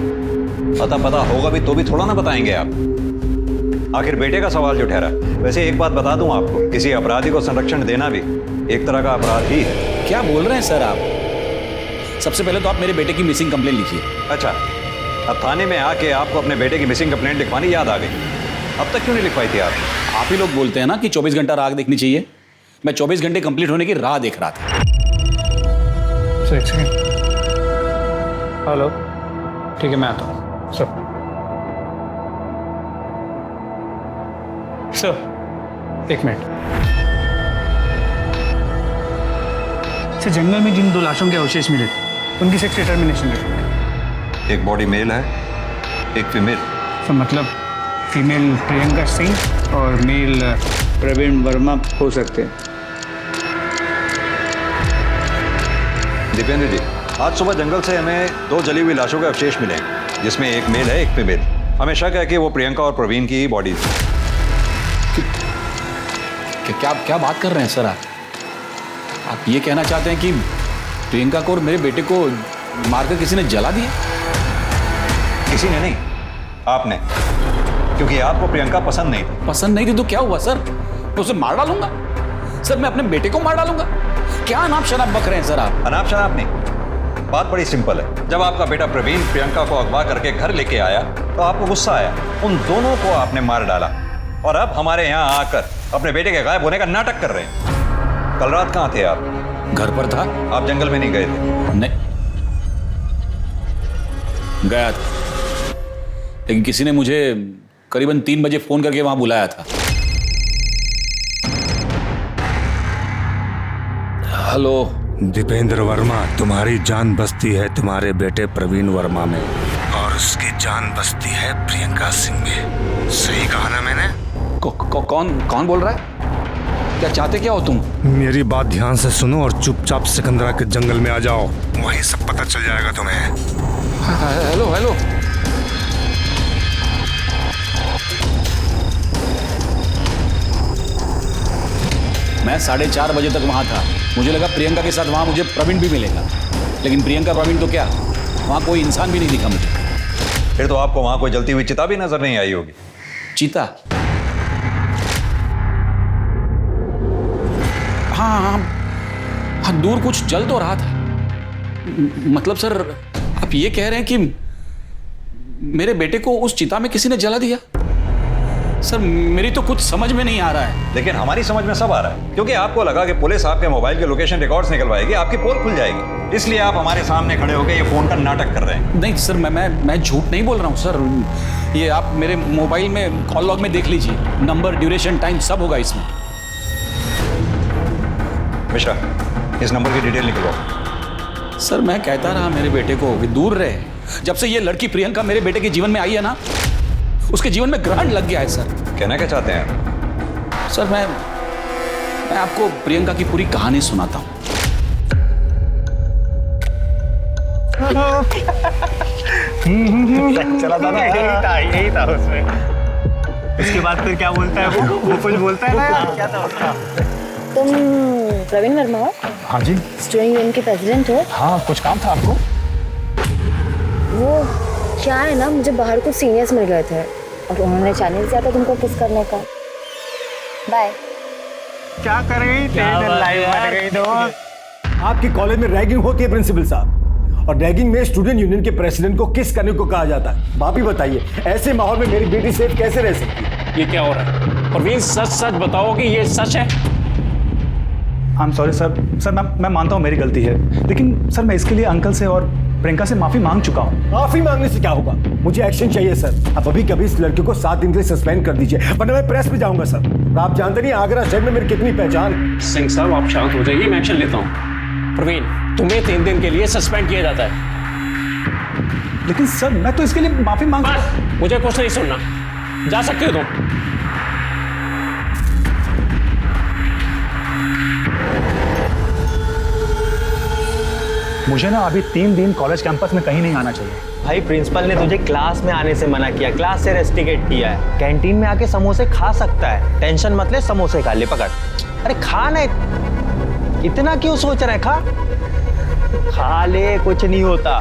पता होगा भी तो भी थोड़ा ना बताएंगे आप। आखिर बेटे का सवाल जो ठहरा। वैसे एक बात बता दूं आपको, किसी अपराधी को संरक्षण देना भी एक तरह का अपराध ही है। क्या बोल रहे हैं सर आप? सबसे पहले तो आप मेरे बेटे की मिसिंग कंप्लेंट लिखिए। अच्छा, अब थाने में आके आपको अपने बेटे की मिसिंग कंप्लेंट लिखवानी याद आ गई। अब तक क्यों नहीं लिखवाई थी आप? आप ही लोग बोलते हैं ना कि 24 घंटा राह देखनी चाहिए। मैं 24 घंटे कंप्लीट होने की राह देख रहा था। हेलो, ठीक है, मैं आता हूँ। सर, एक मिनट। जंगल में जिन 2 लाशों के अवशेष मिले थे, उनकी सेक्स डिटर्मिनेशन है। एक बॉडी मेल है, एक फीमेल। तो मतलब फीमेल प्रियंका सिंह और मेल प्रवीण वर्मा हो सकते हैं। दीपेंद्र जी, आज सुबह जंगल से हमें 2 जली हुई लाशों के अवशेष मिले, जिसमें एक मेल है, एक फीमेल। हमें शक है कि वो प्रियंका और प्रवीण की ही बॉडी। क्या बात कर रहे हैं सर आप ये कहना चाहते हैं कि प्रियंका को और मेरे बेटे को मारकर किसी ने जला दिया? किसी ने नहीं, आपने। क्योंकि आपको प्रियंका पसंद नहीं थी। पसंद नहीं थी तो क्या हुआ सर? मैं उसे मार डालूंगा सर। मैं अपने बेटे को मार डालूंगा। क्या अनाप शनाप बक रहे हैं सर आप? अनाप शनाप नहीं, बात बड़ी सिंपल है। जब आपका बेटा प्रवीण प्रियंका को अगवा करके घर लेके आया तो आपको गुस्सा आया, उन दोनों को आपने मार डाला, और अब हमारे यहाँ आकर अपने बेटे के गायब होने का नाटक कर रहे हैं। कल रात कहाँ थे आप? घर पर था। आप जंगल में नहीं गए थे? नहीं, गया था, लेकिन किसी ने मुझे करीबन 3 बजे फोन करके वहां बुलाया था। हेलो। दीपेंद्र वर्मा, तुम्हारी जान बसती है तुम्हारे बेटे प्रवीण वर्मा में, और उसकी जान बसती है प्रियंका सिंह में। सही कहा ना मैंने? कौन बोल रहा है? क्या चाहते क्या हो तुम? मेरी बात ध्यान से सुनो और चुपचाप सिकंदरा के जंगल में आ जाओ, वहीं सब पता चल जाएगा तुम्हें। हेलो। मैं 4:30 बजे तक वहां था। मुझे लगा प्रियंका के साथ वहां मुझे प्रवीण भी मिलेगा, लेकिन प्रियंका प्रवीण तो क्या, वहां कोई इंसान भी नहीं दिखा मुझे। फिर तो आपको वहां कोई जलती हुई चिता भी नजर नहीं आई होगी। चिता? हाँ, दूर कुछ जल तो रहा था। मतलब सर, आप ये कह रहे हैं कि मेरे बेटे को उस चिता में किसी ने जला दिया? सर मेरी तो कुछ समझ में नहीं आ रहा है। लेकिन हमारी समझ में सब आ रहा है, क्योंकि आपको लगा कि पुलिस आपके मोबाइल के लोकेशन रिकॉर्ड्स निकलवाएगी, आपकी पोल खुल जाएगी, इसलिए आप हमारे सामने खड़े होकर ये फोन का नाटक कर रहे हैं। नहीं सर, मैं झूठ नहीं बोल रहा हूँ सर। ये आप मेरे मोबाइल में कॉल लॉग में देख लीजिए, नंबर, ड्यूरेशन, टाइम सब होगा इसमें। मिश्रा, इस नंबर की डिटेल निकलवाओ। सर मैं कहता रहा मेरे बेटे को कि दूर रहे। जब से ये लड़की प्रियंका मेरे बेटे के जीवन में आई है ना, उसके जीवन में ग्रहण लग गया है सर। कहना क्या चाहते हैं? सर मैं आपको प्रियंका की पूरी कहानी सुनाता हूँ। चला था ना, यही था उसमें। उसके बाद फिर क्या बोलता है वो कुछ बोलता है ना, क्या था उसका? तुम प्रवीण वर्मा हो? हाँ जी। स्टूडेंट यूनियन के प्रेसिडेंट हो? हाँ, कुछ काम था आपको? वो क्या है ना, मुझे बाहर कुछ सीनियर्स मिल गए थे और उन्होंने चैलेंज किया था तुमको किस करने का। बाय। क्या कर रही थी? लाइव मर गई तो। आपके कॉलेज में रैगिंग होती है प्रिंसिपल साहब, और रैगिंग में स्टूडेंट यूनियन के प्रेसिडेंट को किस करने को कहा जाता है। आप ही बताइए, ऐसे माहौल में मेरी बेटी सेफ कैसे रह सकती है? ये क्या हो रहा है? परवीन सच सच बताओ कि ये सच है? I am sorry sir. Sir मैं मानता हूँ मेरी गलती है, लेकिन सर मैं इसके लिए अंकल से और प्रियंका से माफी मांग चुका हूँ। माफी मांगने से क्या होगा? मुझे एक्शन चाहिए सर। अब अभी कभी इस लड़के को 7 दिन के लिए सस्पेंड कर दीजिए, वरना मैं प्रेस में जाऊंगा सर। और आप जानते नहीं आगरा शहर में मेरी कितनी पहचान है। सिंह साहब आप शांत हो जाइए, मैं एक्शन लेता हूँ। प्रवीण तुम्हें 3 दिन के लिए सस्पेंड किया जाता है। लेकिन सर मैं तो इसके लिए माफी मांग। बस मुझे कुछ नहीं सुनना, जा सकते हो तुम। मुझे ना अभी 3 दिन कॉलेज कैंपस में कहीं नहीं आना चाहिए। भाई प्रिंसिपल ने तुझे क्लास में आने से मना किया, क्लास से रेस्टिकेट किया है। कैंटीन में आके समोसे खा सकता है, टेंशन मत ले, समोसे खा ले, पकड़। अरे खा ना, इतना क्यों सोच रहा है? खा ले, कुछ नहीं होता।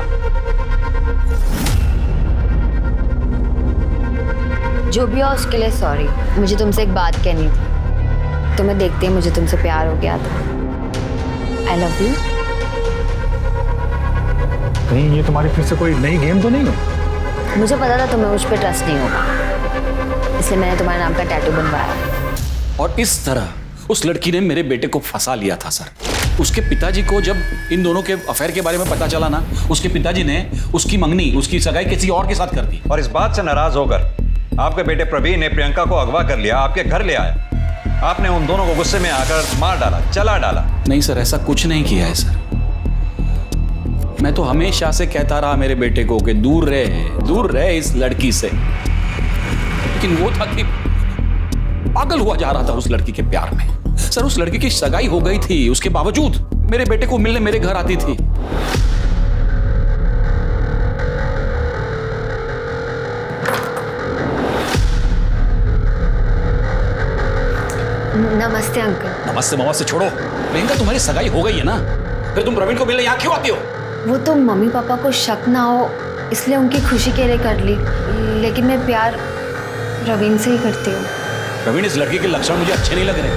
जो भी हो उसके लिए सॉरी। मुझे तुमसे एक बात कहनी थी। तुम्हें देखते ही मुझे तुमसे प्यार हो गया था। I love you. कहीं ये तुम्हारी फिर से कोई नई गेम तो नहीं है? मुझे पता था तुम्हें मुझ पर ट्रस्ट नहीं होगा, इसलिए मैंने तुम्हारे नाम का टैटू बनवाया। और इस तरह उस लड़की ने मेरे बेटे को फंसा लिया था सर। उसके पिताजी को जब इन दोनों के अफेयर के बारे में पता चला ना, उसके पिताजी ने उसकी मंगनी, उसकी सगाई किसी और के साथ कर दी। और इस बात से नाराज होकर आपके बेटे प्रवीण ने प्रियंका को अगवा कर लिया, आपके घर ले आया। आपने उन दोनों को गुस्से में आकर मार डाला, जला डाला। नहीं सर, ऐसा कुछ नहीं किया है सर। मैं तो हमेशा से कहता रहा मेरे बेटे को कि दूर रहे इस लड़की से, लेकिन वो था कि पागल हुआ जा रहा था उस लड़की के प्यार में। सर उस लड़की की सगाई हो गई थी, उसके बावजूद मेरे बेटे को मिलने मेरे घर आती थी। नमस्ते अंकल। नमस्ते नमस्ते छोड़ो। प्रियंका तुम्हारी सगाई हो गई है ना, फिर तुम प्रवीण को मिलने यहाँ क्यों आती हो? वो तो मम्मी पापा को शक ना हो इसलिए उनकी खुशी के लिए कर ली, लेकिलेकिन मैं प्यार प्रवीण से ही करती हूँ। प्रवीण, इस लड़की के लक्षण मुझे अच्छे नहीं लग रहे।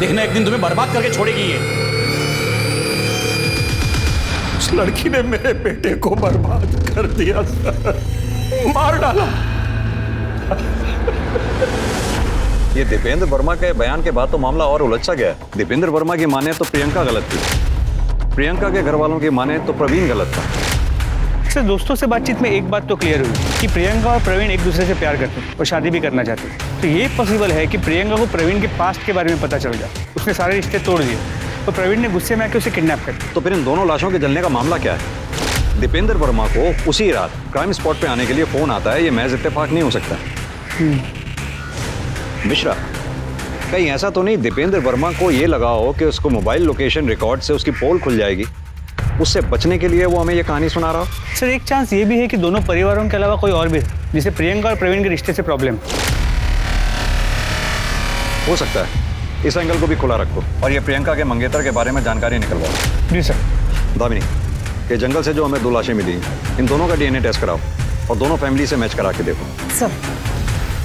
देखना एक दिन तुम्हें बर्बाद करके छोड़ेगी ये। उस लड़की ने मेरे बेटे को बर्बाद कर दिया सर, मार डाला। ये दीपेंद्र वर्मा के बयान के बाद तो मामला और उलझ गया। दीपेंद्र वर्मा की माने तो प्रियंका गलत थी, प्रियंका के घर वालों की माने तो प्रवीण गलत था। सर दोस्तों से बातचीत में एक बात तो क्लियर हुई कि प्रियंका और प्रवीण एक दूसरे से प्यार करते हैं और शादी भी करना चाहते हैं। तो ये पॉसिबल है कि प्रियंका को प्रवीण के पास्ट के बारे में पता चल गया, उसने सारे रिश्ते तोड़ दिए, तो प्रवीण ने गुस्से में आकर उसे किडनैप कर दिया। तो फिर इन दोनों लाशों के जलने का मामला क्या है? दीपेंद्र वर्मा को उसी रात क्राइम स्पॉट पे आने के लिए फोन आता है, ये महज इत्तेफाक नहीं हो सकता। मिश्रा, कहीं ऐसा तो नहीं दीपेंद्र वर्मा को ये लगा हो कि उसको मोबाइल लोकेशन रिकॉर्ड से उसकी पोल खुल जाएगी, उससे बचने के लिए वो हमें ये कहानी सुना रहा? सर एक चांस ये भी है कि दोनों परिवारों के अलावा कोई और भी है जिसे प्रियंका और प्रवीण के रिश्ते से प्रॉब्लम हो सकता है। इस एंगल को भी खुला रखो और ये प्रियंका के मंगेतर के बारे में जानकारी निकलवाओ। जी सर। दामिनी, ये जंगल से जो हमें 2 लाशें मिली, इन दोनों का DNA टेस्ट कराओ और दोनों फैमिली से मैच करा के देखो। सर।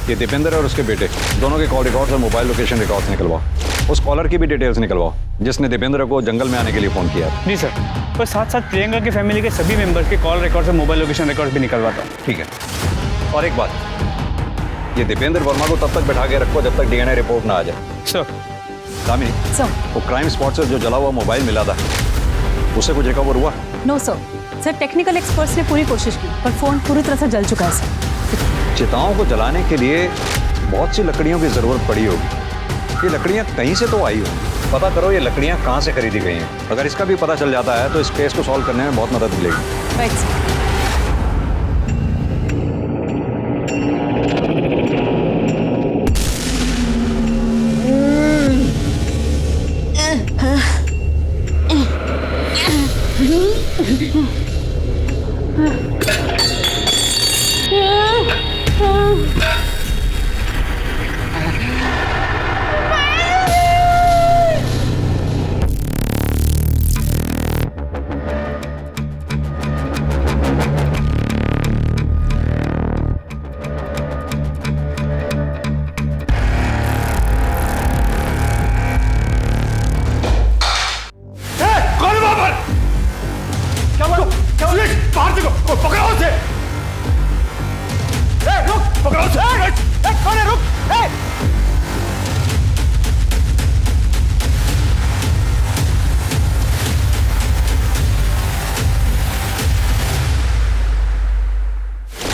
ये दीपेंद्र और उसके बेटे दोनों के कॉल रिकॉर्ड्स और मोबाइल लोकेशन रिकॉर्ड्स निकलवाओ। उस कॉलर की भी डिटेल्स निकलवाओ जिसने दीपेंद्र को जंगल में आने के लिए फोन किया। जी सर, और साथ साथ प्रियंका की फैमिली के सभी मेंबर्स के कॉल रिकॉर्ड और मोबाइल लोकेशन रिकॉर्ड भी निकलवाता हूँ। ठीक है। और एक बात, ये दीपेंद्र वर्मा को तब तक बैठा के रखो जब तक डीएनए रिपोर्ट ना आ जाए। सर। दामिनी, वो क्राइम स्पॉट से जो जला हुआ मोबाइल मिला था उससे कुछ रिकवर हुआ? नो सर टेक्निकल एक्सपर्ट्स ने पूरी कोशिश की पर फोन पूरी तरह से जल चुका है सर। चिताओं को जलाने के लिए बहुत सी लकड़ियों की जरूरत पड़ी होगी। ये लकड़ियां कहीं से तो आई हो, पता करो ये लकड़ियां कहाँ से खरीदी गई हैं। अगर इसका भी पता चल जाता है तो इस केस को सॉल्व करने में बहुत मदद मिलेगी। Right sir.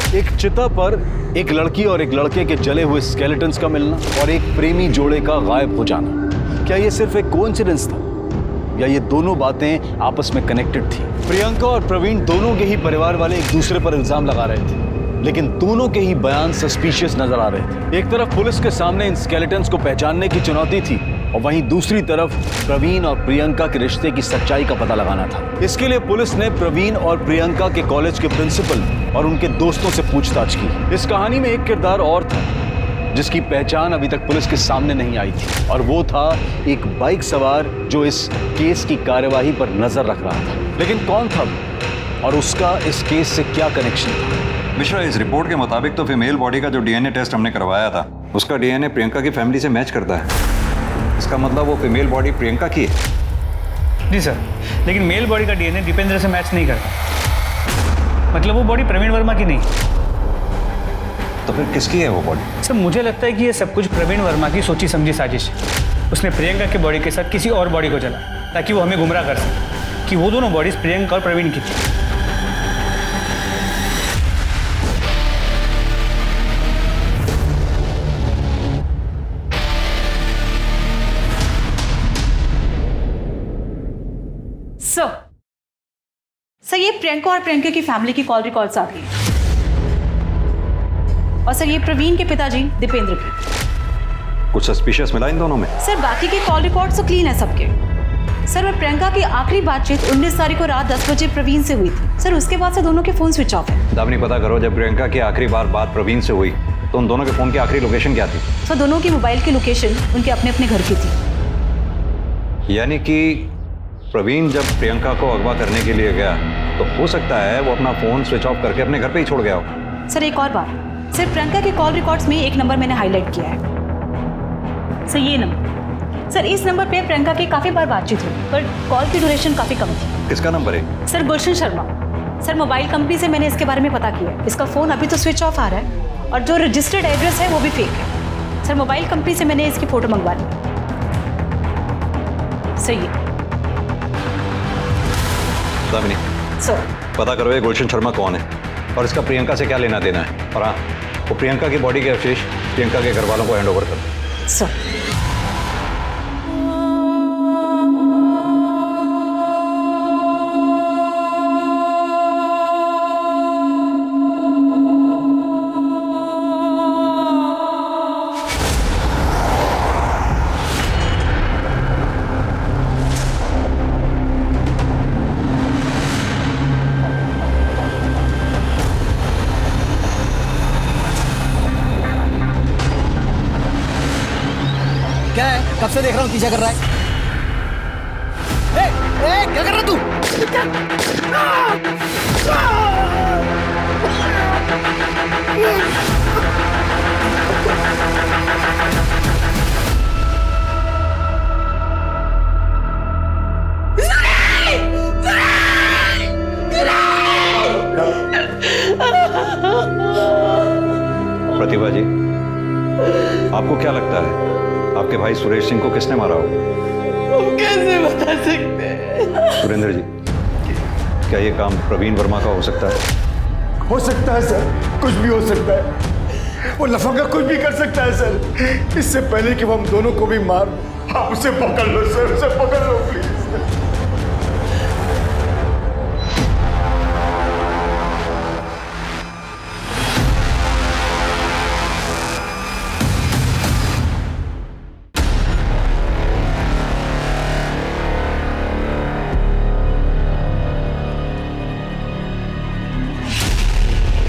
एक चिता पर एक लड़की और एक लड़के के जले हुए स्केलेटन्स का मिलना और एक प्रेमी जोड़े का गायब हो जाना, क्या ये सिर्फ एक कोइंसिडेंस था या ये दोनों बातें आपस में कनेक्टेड थी? प्रियंका और प्रवीण दोनों के ही परिवार वाले एक दूसरे पर इल्जाम लगा रहे थे, लेकिन दोनों के ही बयान सस्पिशियस नजर आ रहे थे। एक तरफ पुलिस के सामने इन स्केलेटन्स को पहचानने की चुनौती थी और वहीं दूसरी तरफ प्रवीण और प्रियंका के रिश्ते की सच्चाई का पता लगाना था। इसके लिए पुलिस ने प्रवीण और प्रियंका के कॉलेज के प्रिंसिपल और उनके दोस्तों से पूछताछ की। इस कहानी में एक किरदार और था जिसकी पहचान अभी तक पुलिस के सामने नहीं आई थी, और वो था एक बाइक सवार जो इस केस की कार्यवाही पर नजर रख रहा था। लेकिन कौन था और उसका इस केस से क्या कनेक्शन था? मिश्रा, इस रिपोर्ट के मुताबिक तो फीमेल बॉडी का जो डीएनए टेस्ट हमने करवाया था उसका डीएनए प्रियंका की फैमिली से मैच करता है। इसका मतलब वो फीमेल बॉडी प्रियंका की है। जी सर, लेकिन मेल बॉडी का डीएनए दीपेंद्र से मैच नहीं करता। मतलब वो बॉडी प्रवीण वर्मा की नहीं। तो फिर किसकी है वो बॉडी? सर, मुझे लगता है कि ये सब कुछ प्रवीण वर्मा की सोची समझी साजिश है। उसने प्रियंका की बॉडी के साथ किसी और बॉडी को जला ताकि वो हमें गुमराह कर सके कि वो दोनों बॉडीज प्रियंका और प्रवीण की थी। सर ये प्रियंका और प्रियंका की फैमिली की कॉल रिकॉर्ड्स आ गई। और सर ये प्रवीण के पिताजी दीपेंद्र की। कुछ सस्पिशियस मिला इन दोनों में? सर बाकी के कॉल रिकॉर्ड्स तो क्लीन है सबके। सर और प्रियंका की आखिरी बातचीत 19 तारीख को रात 10 बजे प्रवीण से हुई थी। सर उसके बाद से दोनों के फोन स्विच ऑफ है। दामिनी, पता करो जब प्रियंका की आखिरी बार बात प्रवीण से हुई तो उन दोनों के फोन की आखिरी लोकेशन क्या थी? सर दोनों की मोबाइल की लोकेशन उनके अपने अपने घर की थी। यानी कि प्रवीण जब प्रियंका को अगवा करने के लिए गया तो हो सकता है वो अपना फोन स्विच ऑफ करके अपने घर पे ही छोड़ गया हो। सर एक और बात, सर प्रियंका के कॉल रिकॉर्ड्स में एक नंबर मैंने हाईलाइट किया है। सर ये नंबर, सर इस नंबर पे प्रियंका की काफी बार बातचीत हुई पर कॉल की ड्यूरेशन काफी कम थी। किसका नंबर है? सर गुलशन शर्मा। सर मोबाइल कंपनी से मैंने इसके बारे में पता किया। इसका फोन अभी तो स्विच ऑफ आ रहा है और जो रजिस्टर्ड एड्रेस है वो भी फेक है। सर मोबाइल कंपनी से मैंने इसकी फोटो मंगवा ली। सही है दामिनी, सर पता करो ये गुलशन शर्मा कौन है और इसका प्रियंका से क्या लेना देना है। और हाँ, वो प्रियंका की बॉडी के अवशेष प्रियंका के घर वालों को हैंड ओवर कर दो। सर क्या है? कब से देख रहा हूँ पीछा कर रहा है। क्या कर रहा तू? प्रतिभा जी, आपको क्या लगता है आपके भाई सुरेश सिंह को किसने मारा हो? कैसे बता सकते हैं? सुरेंद्र जी, क्या ये काम प्रवीण वर्मा का हो सकता है? हो सकता है सर, कुछ भी हो सकता है। वो लफंगा कुछ भी कर सकता है सर। इससे पहले कि वो हम दोनों को भी मार, आप उसे पकड़ लो सर, उसे पकड़ लो प्लीज।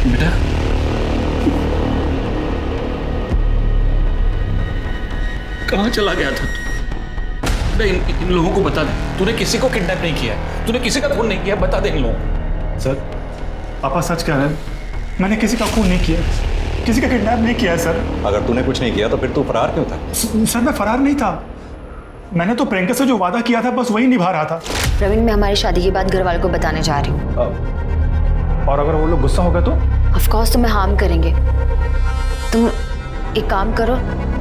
बेटा, कहाँ चला गया था तू? इन लोगों को बता दे, तूने किसी को किडनैप नहीं किया है, तूने किसी का खून नहीं किया, बता दे इन लोगों को। सर, पापा सच कह रहे हैं, मैंने किसी का खून नहीं किया, किसी का किडनैप नहीं किया है सर। अगर तूने कुछ नहीं किया तो फिर तू फरार क्यों था? सर मैं फरार नहीं था, मैंने तो प्रियंका से जो वादा किया था बस वही निभा रहा था। प्रवीण, मैं हमारी शादी की बात घर वालों को बताने जा रही हूँ। और अगर वो लोग गुस्सा हो गए तो? ऑफ कोर्स तुम्हें हार्म करेंगे। तुम एक काम करो,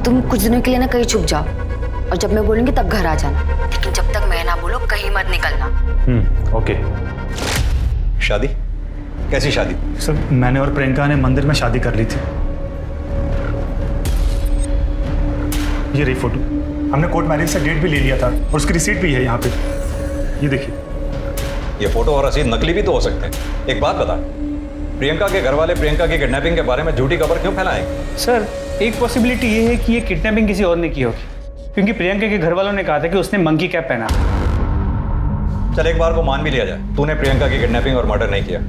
तुम कुछ दिनों के लिए ना कहीं छुप जाओ, और जब मैं बोलूंगी तब घर आ जाना, लेकिन जब तक मैं ना बोलूं कहीं मत निकलना। ओके। शादी? कैसी शादी? सर, मैंने और प्रियंका ने मंदिर में शादी कर ली थी। ये रही फोटो, हमने कोर्ट मैरिज से डेट भी ले लिया था और उसकी रिसीट भी है यहाँ पे, ये देखिए। ये फोटो और रसीद नकली भी तो हो सकते हैं। एक बात बता, प्रियंका के घर वाले प्रियंका की किडनैपिंग के बारे में झूठी खबर क्यों फैलाएंगे? सर, एक पॉसिबिलिटी ये है कि ये किडनैपिंग किसी और ने की होगी, क्योंकि प्रियंका के घर वालों ने कहा था कि उसने मंकी कैप पहना। चल एक बार को मान भी लिया जाए, तूने प्रियंका की किडनैपिंग और मर्डर नहीं किया।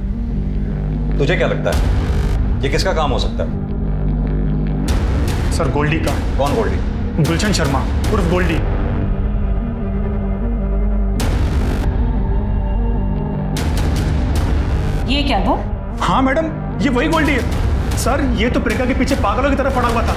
तुझे क्या लगता है ये किसका काम हो सकता है? सर, गोल्डी का। कौन गोल्डी? गुलशन शर्मा उर्फ गोल्डी। ये क्या वो? हाँ मैडम, ये वही गोल्डी है। सर, ये तो प्रियंका के पीछे पागलों की तरह पड़ा हुआ था।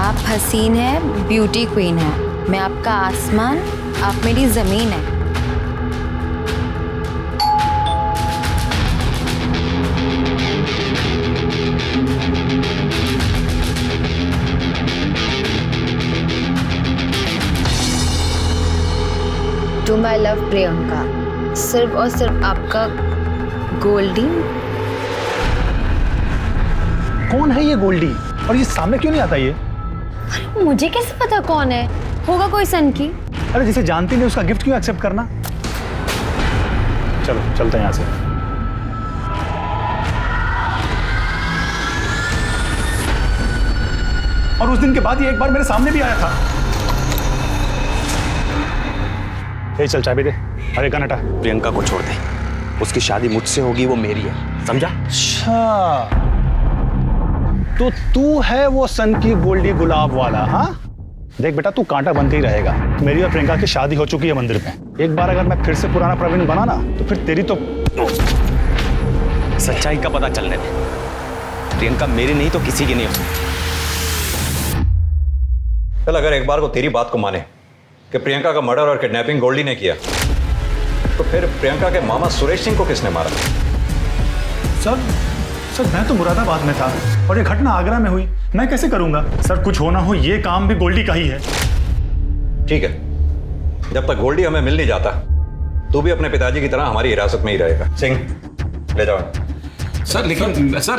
आप हसीन है, ब्यूटी क्वीन है, मैं आपका आसमान, आप मेरी जमीन है। टू माई लव प्रियंका, सिर्फ और सिर्फ आपका गोल्डी। कौन है ये गोल्डी और ये सामने क्यों नहीं आता ये? मुझे कैसे पता कौन है? होगा कोई सन की। अरे जिसे जानती नहीं उसका गिफ्ट क्यों एक्सेप्ट करना? चलो चलते हैं यहाँ से। और उस दिन के बाद ये एक बार मेरे सामने भी आया था। ए, चल चाबी दे। अरे कनटा, प्रियंका को छोड़ दे, उसकी शादी मुझसे होगी, वो मेरी है, समझा? अच्छा, तो तू है वो सन की गोल्डी गुलाब वाला? हाँ देख बेटा, तू कांटा बनते ही रहेगा। मेरी और प्रियंका की शादी हो चुकी है मंदिर में। एक बार अगर मैं फिर से पुराना प्रवीण बना ना, तो फिर तेरी तो सच्चाई का पता चलने दे। प्रियंका मेरी नहीं तो किसी की नहीं हो सकती। चल, अगर एक बार को तेरी बात को माने कि प्रियंका का मर्डर और किडनैपिंग गोल्डी ने किया, तो फिर प्रियंका के मामा सुरेश सिंह को किसने मारा? सर, मैं तो मुरादाबाद में था और ये घटना आगरा में हुई, मैं कैसे करूंगा? सर, कुछ होना हो ये काम भी गोल्डी का ही है। ठीक है, जब तक गोल्डी हमें मिल नहीं जाता, तू भी अपने पिताजी की तरह हमारी हिरासत में ही रहेगा। सिंह, ले जाओ। सर लेकिन सर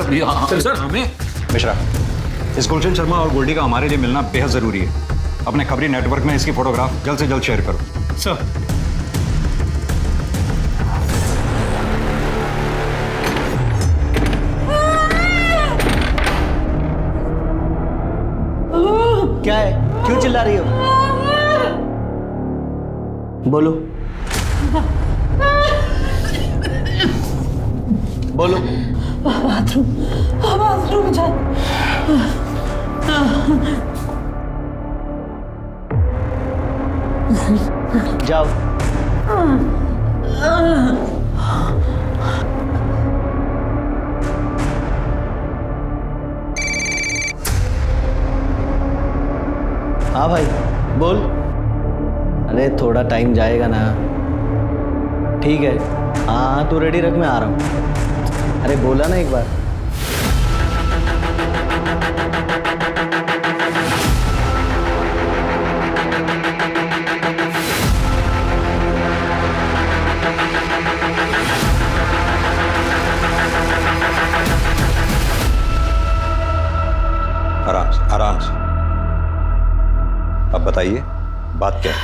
हमें मिश्रा, इस गुलशन शर्मा और गोल्डी का हमारे लिए मिलना बेहद जरूरी है। अपने खबरी नेटवर्क में इसकी फोटोग्राफ जल्द से जल्द शेयर करो। सर, क्या है? क्यों चिल्ला रही हो? बोलो बोलो। बाथरूम जा। जाओ। हाँ भाई बोल। अरे थोड़ा टाइम जाएगा ना। ठीक है, हाँ तू रेडी रख, मैं आ रहा हूँ। अरे बोला ना एक बार। आराम से, आराम से। अब बताइए बात क्या है?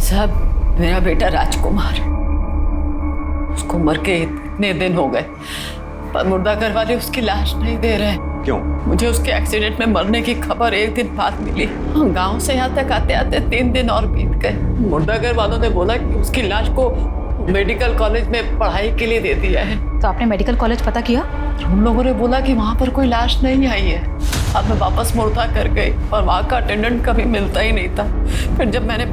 साहब मेरा बेटा राजकुमार, उसको मर के इतने दिन हो गए, पर मुर्दा घर वाले उसकी लाश नहीं दे रहे। क्यों? मुझे उसके एक्सीडेंट में मरने की खबर एक दिन बाद मिली। गांव से यहाँ तक आते आते 3 दिन और बीत गए। मुर्दा घर वालों ने बोला कि उसकी लाश को मेडिकल कॉलेज में पढ़ाई के लिए दे दिया है। तो आपने मेडिकल कॉलेज पता किया? उन लोगों ने बोला कि वहाँ पर कोई लाश नहीं आई है। अब मैं वापस मुर्दा कर गई और वहाँ का अटेंडेंट कभी मिलता ही नहीं था। फिर जब मैंने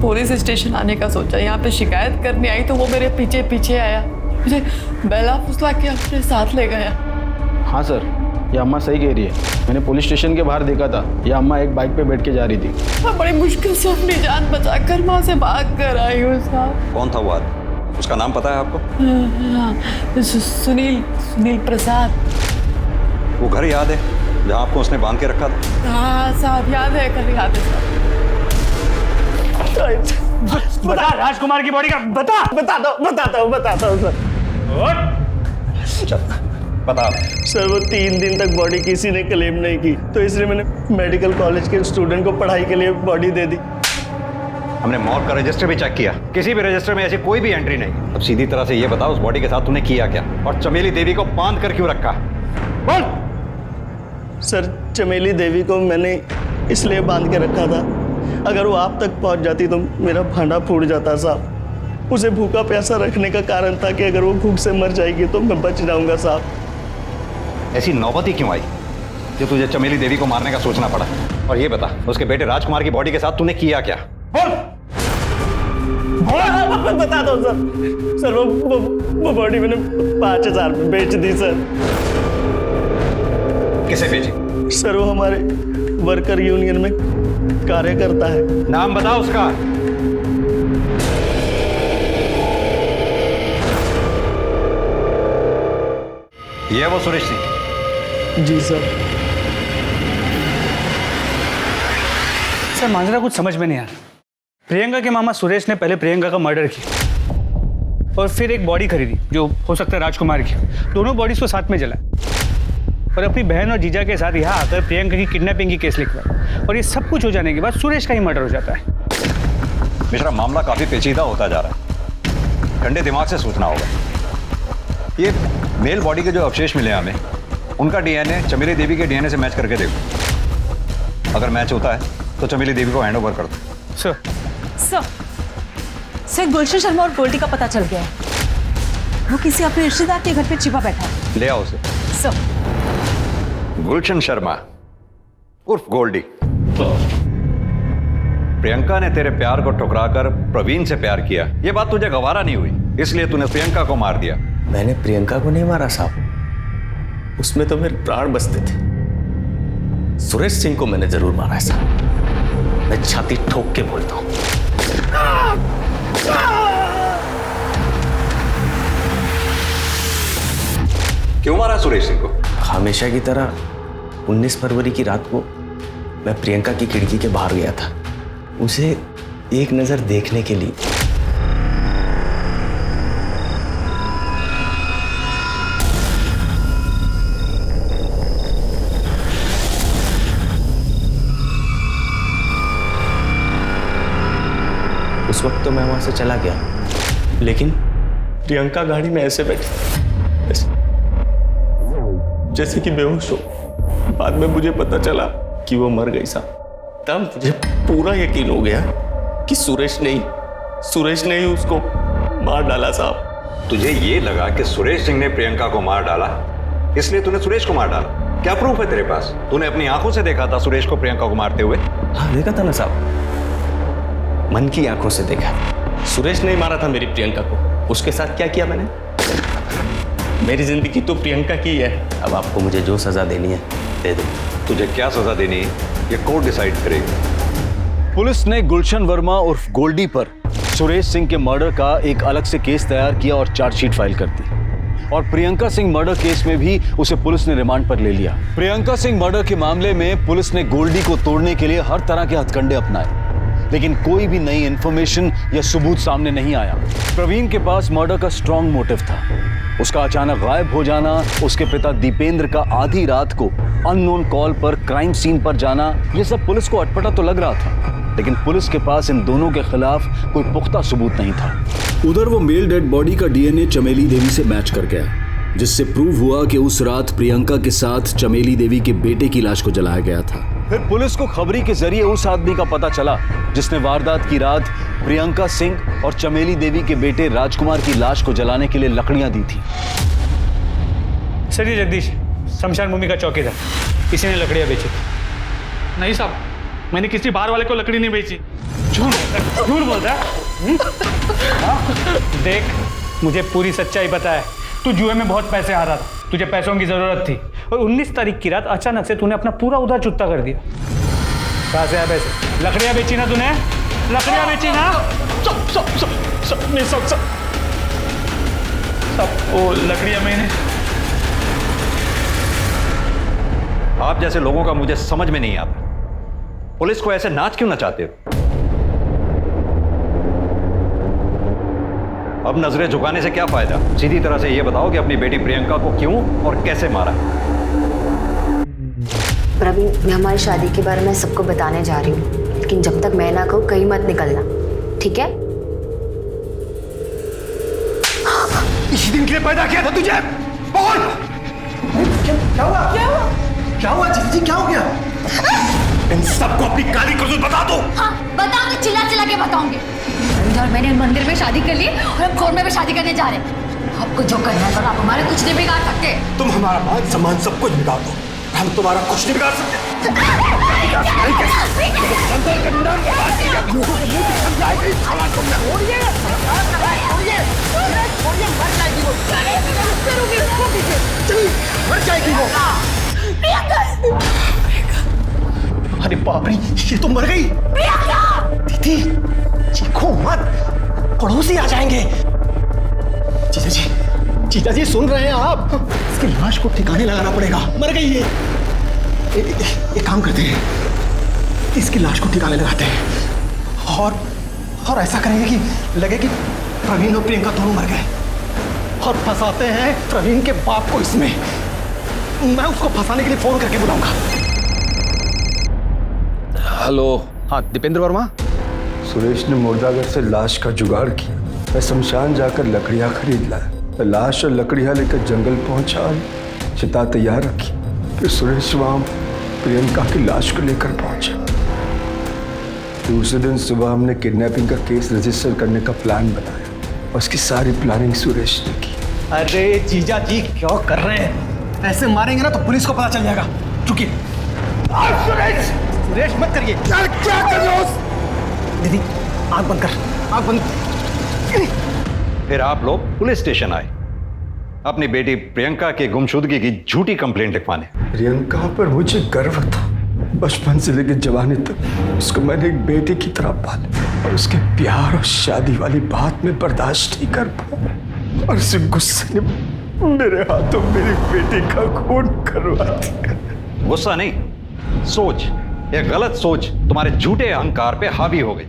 पुलिस स्टेशन आने का सोचा, यहाँ पे शिकायत करने आई, तो वो मेरे पीछे पीछे आया, मुझे बेला फुसला के अपने साथ ले गया। हाँ सर, ये अम्मा सही कह रही है। मैंने पुलिस स्टेशन के बाहर देखा था, ये अम्मा एक बाइक पे बैठ के जा रही थी। मैं बड़ी मुश्किल से अपनी जान बचाकर वहाँ से भाग कर आई हूँ साहब। कौन था वो आदमी? उसका नाम पता है आपको? सुनील प्रसाद। वो घर याद है जहाँ आपको उसने बांध के रखा था? हाँ साहब याद है, कल याद है साहब। बता राजकुमार की बॉडी का बताता हूँ सर। चल बता। सर वो 3 दिन तक बॉडी किसी ने क्लेम नहीं की, तो इसलिए मैंने मेडिकल कॉलेज के स्टूडेंट को पढ़ाई के लिए बॉडी दे दी। हमने मॉर्ग का रजिस्टर भी चेक किया, किसी भी रजिस्टर में ऐसी कोई भी एंट्री नहीं। अब सीधी तरह से ये बता, उस बॉडी के साथ तूने किया क्या और चमेली देवी को बांध कर क्यों रखा? बोल। सर चमेली देवी को मैंने इसलिए बांध के रखा था, अगर वो आप तक पहुंच जाती तो मेरा भांडा फूट जाता साहब। उसे भूखा प्यासा रखने का कारण था कि अगर वो भूख से मर जाएगी तो मैं बच जाऊंगा साहब। ऐसी नौबत ही क्यों आई जो तुझे चमेली देवी को मारने का सोचना पड़ा? और ये बता, उसके बेटे राजकुमार की बॉडी के साथ तूने किया क्या? बता दो सर, वो बॉडी मैंने 5000 में बेच दी सर। किसे बेची? सर वो हमारे वर्कर यूनियन में कार्य करता है। नाम बता उसका। ये वो सुरेश सिंह? जी सर। सर मांजरा कुछ समझ में नहीं आ रहा। प्रियंका के मामा सुरेश ने पहले प्रियंका का मर्डर किया और फिर एक बॉडी खरीदी जो हो सकता है राजकुमार की। दोनों बॉडीज को साथ में जलाया और अपनी बहन और जीजा के साथ यहाँ आकर प्रियंका की किडनैपिंग की केस लिखवाया। और ये सब कुछ हो जाने के बाद सुरेश का ही मर्डर हो जाता है। मिश्रा, मामला काफी पेचीदा होता जा रहा है, ठंडे दिमाग से सोचना होगा। ये मेल बॉडी के जो अवशेष मिले हमें, उनका डीएनए चमेली देवी के डीएनए से मैच करके देखो। अगर मैच होता है तो चमेली देवी को हैंड ओवर कर दो। सर गुलशन शर्मा और गोल्डी का पता चल गया है। वो किसी अपने रिश्तेदार के घर पे छिपा बैठा है। ले आओ उसे। सर गुलशन शर्मा उर्फ गोल्डी, प्रियंका ने तेरे प्यार को ठुकराकर प्रवीण से प्यार किया, ये बात तुझे गवारा नहीं हुई, इसलिए तूने प्रियंका को मार दिया। मैंने प्रियंका को नहीं मारा साहब, उसमें तो मेरे प्राण बसते थे। सुरेश सिंह को मैंने जरूर मारा है साहब, मैं छाती ठोक के बोलता हूं। क्यों मारा सुरेश सिंह को? हमेशा की तरह 19 फरवरी की रात को मैं प्रियंका की खिड़की के बाहर गया था, उसे एक नजर देखने के लिए। उस वक्त तो मैं वहां से चला गया, लेकिन प्रियंका गाड़ी में ऐसे बैठी जैसे कि बेहोश हो। बाद में मुझे पता चला कि वो मर गई साहब। तब मुझे पूरा यकीन हो गया कि सुरेश ने ही उसको मार डाला साहब। तुझे ये लगा कि सुरेश सिंह ने प्रियंका को मार डाला, इसलिए तूने सुरेश को मार डाला? क्या प्रूफ है तेरे पास? तूने अपनी आंखों से देखा था सुरेश को प्रियंका को मारते हुए? हाँ देखा था ना साहब, मन की आंखों से देखा। सुरेश ने मारा था मेरी प्रियंका को। उसके साथ क्या किया मैंने? मेरी जिंदगी तो प्रियंका की है। अब आपको मुझे जो सजा देनी है दे दो। तुझे क्या सजा देनी है ये कोर्ट डिसाइड करेगी। पुलिस ने गुलशन वर्मा उर्फ गोल्डी पर सुरेश सिंह के मर्डर का एक अलग से केस तैयार किया और चार्जशीट फाइल कर दी। और प्रियंका सिंह मर्डर केस में भी उसे पुलिस ने रिमांड पर ले लिया। प्रियंका सिंह मर्डर के मामले में पुलिस ने गोल्डी को तोड़ने के लिए हर तरह के हथकंडे अपनाए, लेकिन कोई भी नई इंफॉर्मेशन या सबूत सामने नहीं आया। प्रवीण के पास मर्डर का स्ट्रॉन्ग मोटिव था। उसका अचानक गायब हो जाना, उसके पिता दीपेंद्र का आधी रात को अननोन कॉल पर क्राइम सीन पर जाना, ये सब पुलिस को अटपटा तो लग रहा था, लेकिन पुलिस के पास इन दोनों के खिलाफ कोई पुख्ता सबूत नहीं था। उधर वो मेल डेड बॉडी का डीएनए चमेली देवी से मैच कर गया, जिससे प्रूव हुआ कि उस रात प्रियंका के साथ चमेली देवी के बेटे की लाश को जलाया गया था। फिर पुलिस को खबरी के जरिए उस आदमी का पता चला जिसने वारदात की रात प्रियंका सिंह और चमेली देवी के बेटे राजकुमार की लाश को जलाने के लिए लकड़ियां दी थी। सर ये जगदीश शमशान भूमि का चौकीदार, इसी ने लकड़ियां बेची। नहीं साहब, मैंने किसी बाहर वाले को लकड़ी नहीं बेची। झूठ बोलता है। देख, मुझे पूरी सच्चाई पता है। तू जुए में बहुत पैसे हारा था, तुझे पैसों की जरूरत थी, और 19 तारीख की रात अचानक से तूने अपना पूरा उधार चुकता कर दिया। कहाँ से आया पैसे? लकड़ियां बेची ना तूने? लकड़ियां बेची ना? सब वो लकड़ियां मैंने। आप जैसे लोगों का मुझे समझ में नहीं आता, पुलिस को ऐसे नाच क्यों नचाते हो? अब नजरें झुकाने से क्या फायदा? सीधी तरह से यह बताओ कि अपनी बेटी प्रियंका को क्यों और कैसे मारा। प्रवीण, मैं हमारी शादी के बारे में सबको बताने जा रही हूँ, लेकिन जब तक मैं ना कहूँ कहीं मत निकलना, ठीक है? इसी दिन के लिए पैदा किया था तुझे। बोल क्या हुआ? क्या हुआ? क्या हुआ जीजी, क्या हो गया? इन सबको अपनी काली करतूत बता दो। हाँ, बताऊंगी, चिल्ला चिल्ला के बताऊंगी। और मैंने मंदिर में शादी कर ली और हम कोर्ट में भी शादी करने जा रहे हैं। आपको जो करना है, आप हमारे कुछ नहीं बिगाड़ सकते। तुम हमारा मान सम्मान सब कुछ बिगाड़ दो, हम तुम्हारा कुछ नहीं बिगाड़ सकते। अरे बाप रे, ये तो मर गई। दीदी चीखो मत, पड़ोसी आ जाएंगे। जीजा जी सुन रहे हैं आप? इसकी लाश को ठिकाने लगाना पड़ेगा, मर गई ये। एक काम करते हैं, इसकी लाश को ठिकाने लगाते हैं और ऐसा करेंगे कि लगे कि प्रवीण और प्रियंका दोनों मर गए, और फंसाते हैं प्रवीण के बाप को इसमें। मैं उसको फंसाने के लिए फोन करके बुलाऊंगा। हेलो। हाँ दीपेंद्र वर्मा। सुरेश ने मुर्दाघर से लाश का जुगाड़ किया। मैं शमशान जाकर लकड़ियां खरीद लाया। मैं लाश और लकड़ियां लेकर जंगल पहुंचा, चिता तैयार रखी। फिर सुरेश वहां प्रियंका की लाश को लेकर पहुंचा। दूसरे दिन सुबह हमने किडनैपिंग का केस रजिस्टर करने का प्लान बनाया, और उसकी सारी प्लानिंग सुरेश ने की। अरे जीजा जी क्या कर रहे हैं? ऐसे मारेंगे ना तो पुलिस को पता चल जाएगा। चुकी सुरेश मत करिए। क्या कर रहे हो? दीदी आंख बंद कर, आंख बंद। फिर आप लोग पुलिस स्टेशन आए अपनी बेटी प्रियंका के गुमशुदगी की झूठी कंप्लेंट लिखवाने। प्रियंका पर मुझे गर्व था। बचपन से लेकर जवानी तक उसको मैंने एक बेटी की तरह पाला, और उसके प्यार और शादी वाली बात में बर्दाश्त नहीं कर पाया, और उस गुस्से ने मेरे हाथों मेरी बेटी का खून करवा दिया। गुस्सा नहीं, सोच, एक गलत सोच तुम्हारे झूठे अहंकार पे हावी हो गई,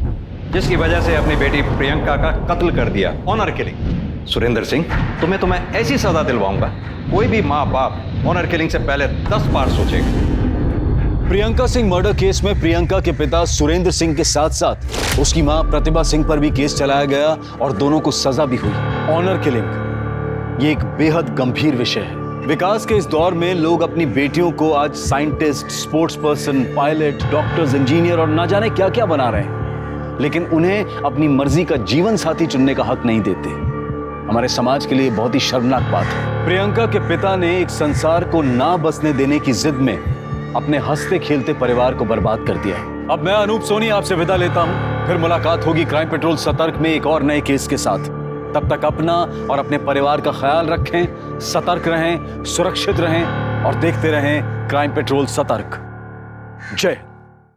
जिसकी वजह से अपनी बेटी प्रियंका का कत्ल कर दिया, ऑनर किलिंग। सुरेंद्र सिंह, तुम्हें तो मैं ऐसी सजा दिलवाऊंगा, कोई भी माँ बाप ऑनर किलिंग से पहले 10 बार सोचेगा। प्रियंका सिंह मर्डर केस में प्रियंका के पिता सुरेंद्र सिंह के साथ साथ उसकी मां प्रतिभा सिंह पर भी केस चलाया गया, और दोनों को सजा भी हुई। ऑनर किलिंग ये एक बेहद गंभीर विषय है। विकास के इस दौर में लोग अपनी बेटियों को आज scientist, sports person, pilot, doctors, engineer और ना जाने क्या क्या बना रहे हैं, लेकिन उन्हें अपनी मर्जी का जीवन साथी चुनने का हक नहीं देते। हमारे समाज के लिए बहुत ही शर्मनाक बात है। प्रियंका के पिता ने एक संसार को ना बसने देने की जिद में अपने हंसते खेलते परिवार को बर्बाद कर दिया है। अब मैं अनूप सोनी आपसे विदा लेता हूं, फिर मुलाकात होगी क्राइम पेट्रोल सतर्क में एक और नए केस के साथ। तब तक अपना और अपने परिवार का ख्याल रखें, सतर्क रहें, सुरक्षित रहें और देखते रहें क्राइम पेट्रोल सतर्क। जय